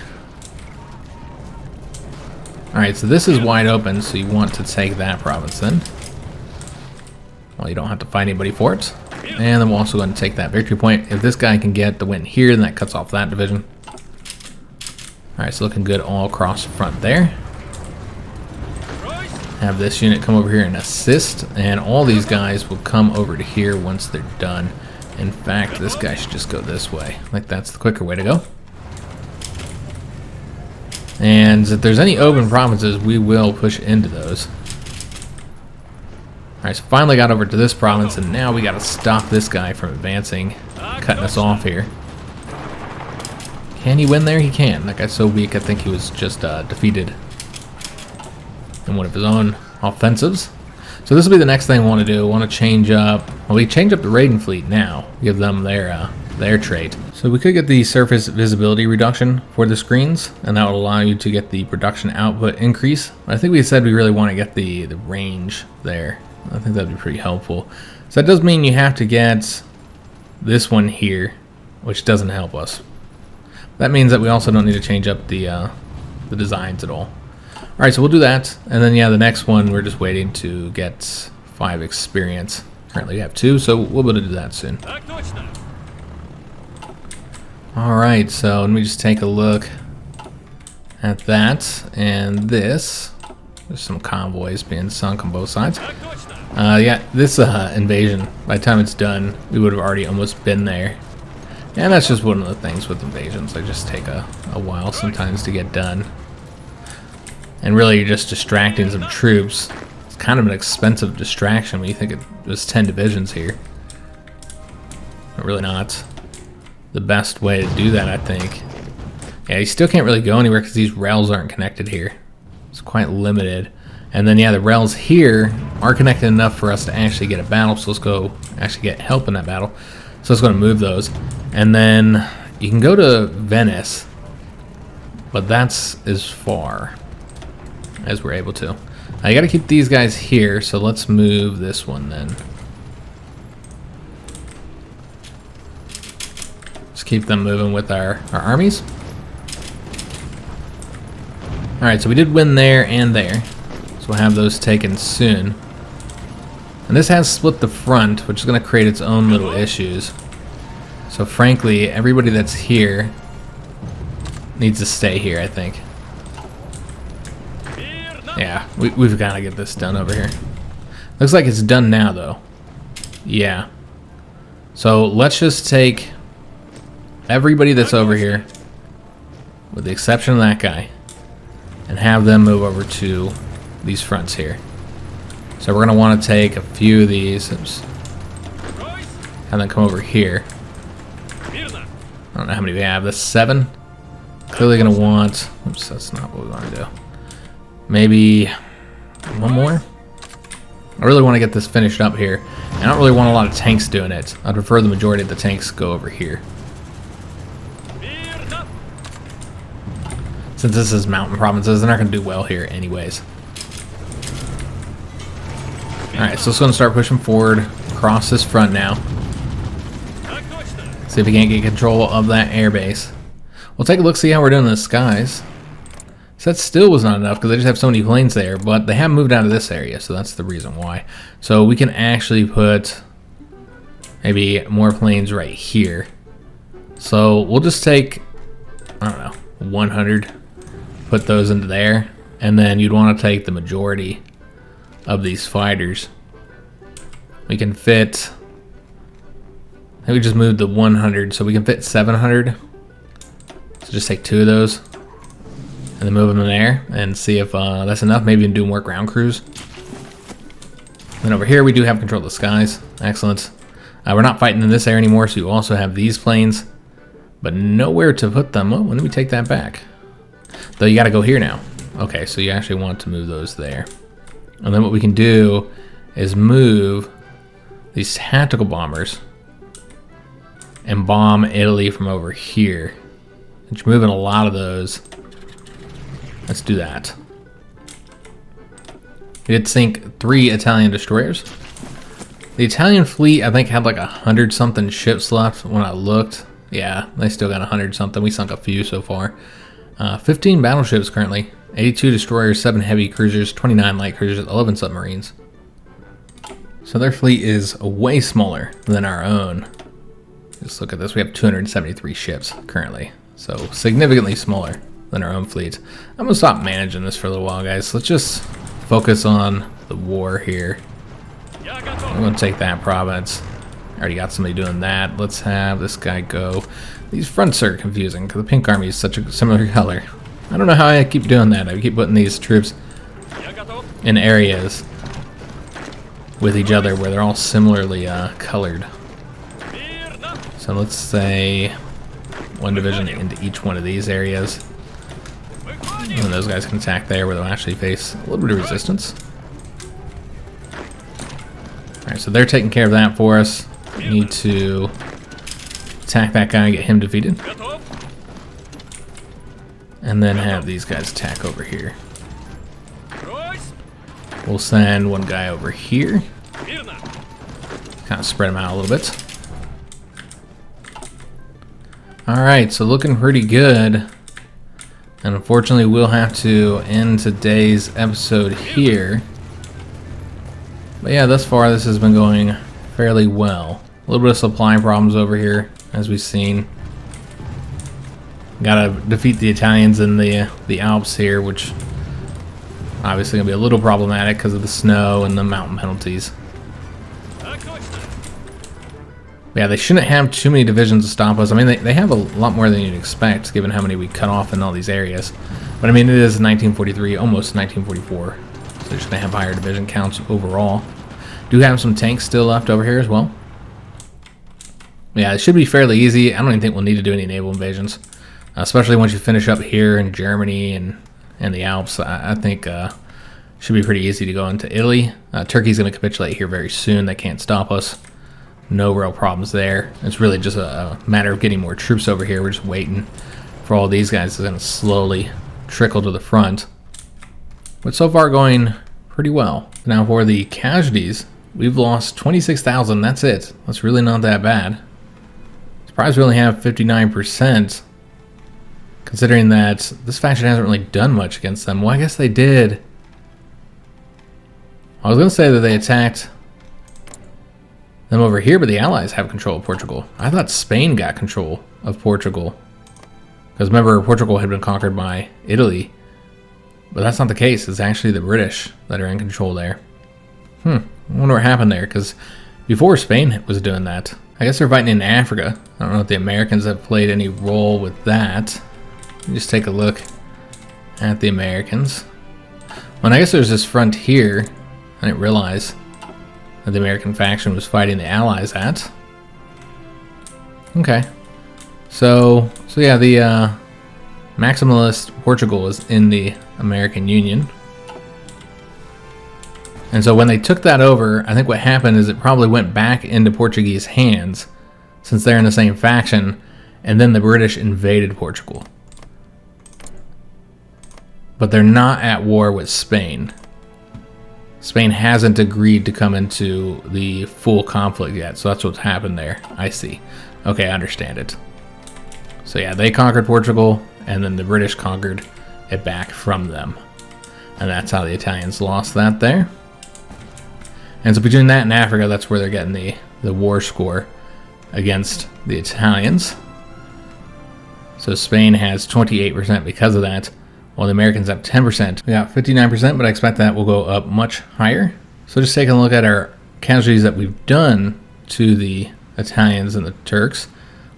S1: Alright, so this is wide open, so you want to take that province then. Well, you don't have to fight anybody for it. And then we'll also go ahead and take that victory point. If this guy can get the win here, then that cuts off that division. Alright, so looking good all across the front there. Have this unit come over here and assist, and all these guys will come over to here once they're done. In fact, this guy should just go this way. Like, that's the quicker way to go. And if there's any open provinces, we will push into those. Alright, so finally got over to this province, and now we gotta stop this guy from advancing, cutting us off here. Can he win there? He can. That guy's so weak, I think he was just defeated in one of his own offensives. So this will be the next thing I want to do. I want to change up, well, we change up the raiding fleet now, give them their trait. So we could get the surface visibility reduction for the screens, and that will allow you to get the production output increase. But I think we said we really want to get the range there. I think that'd be pretty helpful. So that does mean you have to get this one here, which doesn't help us. That means that we also don't need to change up the designs at all. Alright, so we'll do that, and then yeah, the next one we're just waiting to get 5 experience. Currently we have 2, so we'll be able to do that soon. Alright, so let me just take a look at that, and this. There's some convoys being sunk on both sides. Yeah, this invasion, by the time it's done, we would have already almost been there. And that's just one of the things with invasions. They just take a while sometimes to get done. And really, you're just distracting some troops. It's kind of an expensive distraction when you think it was 10 divisions here. But really not the best way to do that, I think. Yeah, you still can't really go anywhere because these rails aren't connected here. It's quite limited. And then, yeah, the rails here are connected enough for us to actually get a battle. So let's go actually get help in that battle. So So it's going to move those. And then you can go to Venice, but that's as far as we're able to. I got to keep these guys here, so let's move this one then. Just keep them moving with our armies. Alright, so we did win there and there. So we'll have those taken soon. And this has split the front, which is going to create its own little issues. So frankly, everybody that's here needs to stay here, I think. Yeah, we've got to get this done over here. Looks like it's done now, though. Yeah. So let's just take everybody that's over here, with the exception of that guy, and have them move over to these fronts here. So we're going to want to take a few of these, oops, and then come over here. I don't know how many we have. That's 7. Clearly going to want, oops, that's not what we want to do. Maybe one more. I really want to get this finished up here. I don't really want a lot of tanks doing it. I'd prefer the majority of the tanks go over here. Since this is mountain provinces, they're not going to do well here anyways. Alright, so it's going to start pushing forward across this front now. See if we can't get control of that airbase. We'll take a look, see how we're doing in the skies. So that still was not enough because they just have so many planes there, but they have moved out of this area, so that's the reason why. So we can actually put maybe more planes right here. So we'll just take, I don't know, 100, put those into there, and then you'd want to take the majority of these fighters. We can fit, I think we just moved the 100, so we can fit 700. So just take 2 of those and then move them in there and see if that's enough. Maybe even do more ground crews. Then over here we do have control of the skies. Excellent. We're not fighting in this area anymore, so you also have these planes, but nowhere to put them. Oh, let me take that back. Though you got to go here now. Okay, so you actually want to move those there. And then what we can do is move these tactical bombers and bomb Italy from over here. Since you're moving a lot of those, let's do that. We did sink 3 Italian destroyers. The Italian fleet, I think, had like 100-something ships left when I looked. Yeah, they still got 100-something. We sunk a few so far. 15 battleships currently. 82 destroyers, 7 heavy cruisers, 29 light cruisers, 11 submarines. So their fleet is way smaller than our own. Just look at this. We have 273 ships currently. So significantly smaller than our own fleet. I'm going to stop managing this for a little while, guys. Let's just focus on the war here. I'm going to take that province. I already got somebody doing that. Let's have this guy go. These fronts are confusing because the pink army is such a similar color. I don't know how I keep doing that. I keep putting these troops in areas with each other where they're all similarly colored. So let's say 1 division into each one of these areas. And those guys can attack there where they'll actually face a little bit of resistance. Alright, so they're taking care of that for us. We need to attack that guy and get him defeated. And then have these guys attack over here. We'll send 1 guy over here. Kind of spread them out a little bit. Alright, so looking pretty good. And unfortunately we'll have to end today's episode here. But yeah, thus far this has been going fairly well. A little bit of supply problems over here, as we've seen. Gotta defeat the Italians in the Alps here, which obviously gonna be a little problematic because of the snow and the mountain penalties. Yeah, they shouldn't have too many divisions to stop us. I mean, they have a lot more than you'd expect, given how many we cut off in all these areas. But I mean, it is 1943, almost 1944. So they're just gonna have higher division counts overall. Do have some tanks still left over here as well. Yeah, it should be fairly easy. I don't even think we'll need to do any naval invasions. Especially once you finish up here in Germany and the Alps. I think should be pretty easy to go into Italy. Turkey's going to capitulate here very soon. They can't stop us. No real problems there. It's really just a matter of getting more troops over here. We're just waiting for all these guys to kind of slowly trickle to the front. But so far going pretty well. Now for the casualties, we've lost 26,000. That's it. That's really not that bad. Surprised we only have 59%, considering that this faction hasn't really done much against them. Well, I guess they did. I was going to say that they attacked them over here, but the Allies have control of Portugal. I thought Spain got control of Portugal, because remember, Portugal had been conquered by Italy. But that's not the case. It's actually the British that are in control there. I wonder what happened there, because before Spain was doing that. I guess they're fighting in Africa. I don't know if the Americans have played any role with that. Just take a look at the Americans. Well, I guess there's this front here. I didn't realize that the American faction was fighting the Allies at. Okay. So yeah, the maximalist Portugal is in the American Union. And so when they took that over, I think what happened is it probably went back into Portuguese hands, since they're in the same faction, and then the British invaded Portugal. But they're not at war with Spain. Spain hasn't agreed to come into the full conflict yet, so that's what's happened there. I see. Okay, I understand it. So yeah, they conquered Portugal, and then the British conquered it back from them. And that's how the Italians lost that there. And so between that and Africa, that's where they're getting the war score against the Italians. So Spain has 28% because of that, while the Americans have 10%. We got 59%, but I expect that will go up much higher. So just taking a look at our casualties that we've done to the Italians and the Turks.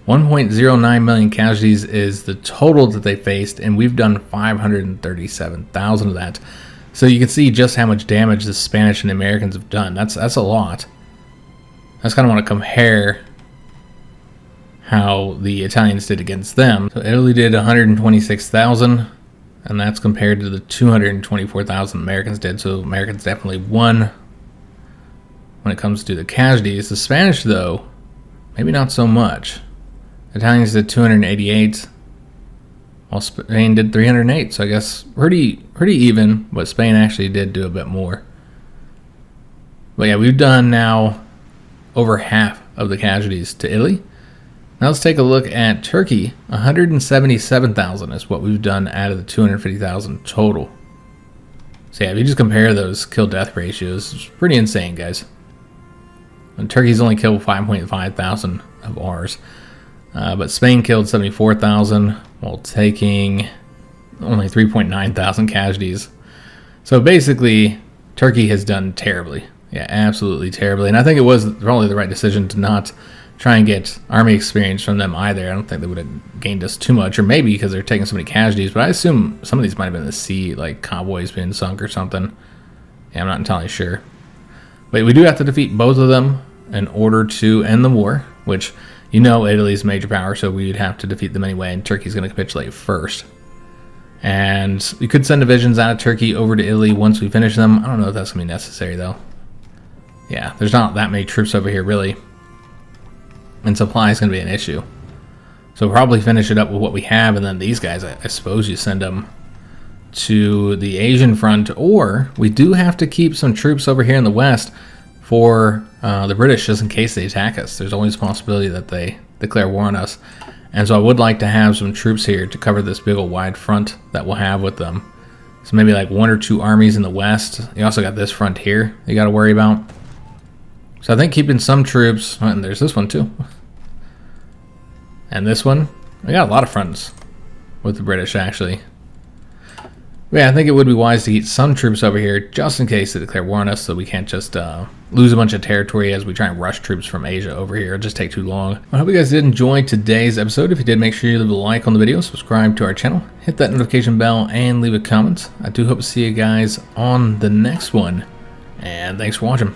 S1: 1.09 million casualties is the total that they faced, and we've done 537,000 of that. So you can see just how much damage the Spanish and the Americans have done. That's a lot. I just kind of want to compare how the Italians did against them. So Italy did 126,000, and that's compared to the 224,000 Americans did. So Americans definitely won when it comes to the casualties. The Spanish, though, maybe not so much. Italians did 288, while Spain did 308. So I guess pretty even, but Spain actually did do a bit more. But yeah, we've done now over half of the casualties to Italy. Now let's take a look at Turkey. 177,000 is what we've done out of the 250,000 total. So yeah, if you just compare those kill-death ratios, it's pretty insane, guys. And Turkey's only killed 5.5 thousand of ours. But Spain killed 74,000 while taking only 3.9 thousand casualties. So basically, Turkey has done terribly. Yeah, absolutely terribly. And I think it was probably the right decision to not try and get army experience from them either. I don't think they would have gained us too much, or maybe because they're taking so many casualties. But I assume some of these might have been in the sea, like convoys being sunk or something. Yeah, I'm not entirely sure. But we do have to defeat both of them in order to end the war, which, you know, Italy's a major power, so we'd have to defeat them anyway, and Turkey's going to capitulate first. And we could send divisions out of Turkey over to Italy once we finish them. I don't know if that's going to be necessary, though. Yeah, there's not that many troops over here, really. And supply is going to be an issue. So we'll probably finish it up with what we have, and then these guys, I suppose you send them to the Asian front, or we do have to keep some troops over here in the west for the British, just in case they attack us. There's always a possibility that they declare war on us. And so I would like to have some troops here to cover this big old wide front that we'll have with them. So maybe like 1 or 2 armies in the west. You also got this front here you got to worry about. So I think keeping some troops, and there's this one too. And this one, we got a lot of fronts with the British, actually. Yeah, I think it would be wise to keep some troops over here just in case they declare war on us, so we can't just lose a bunch of territory as we try and rush troops from Asia over here. It'll just take too long. I hope you guys did enjoy today's episode. If you did, make sure you leave a like on the video, subscribe to our channel, hit that notification bell, and leave a comment. I do hope to see you guys on the next one, and thanks for watching.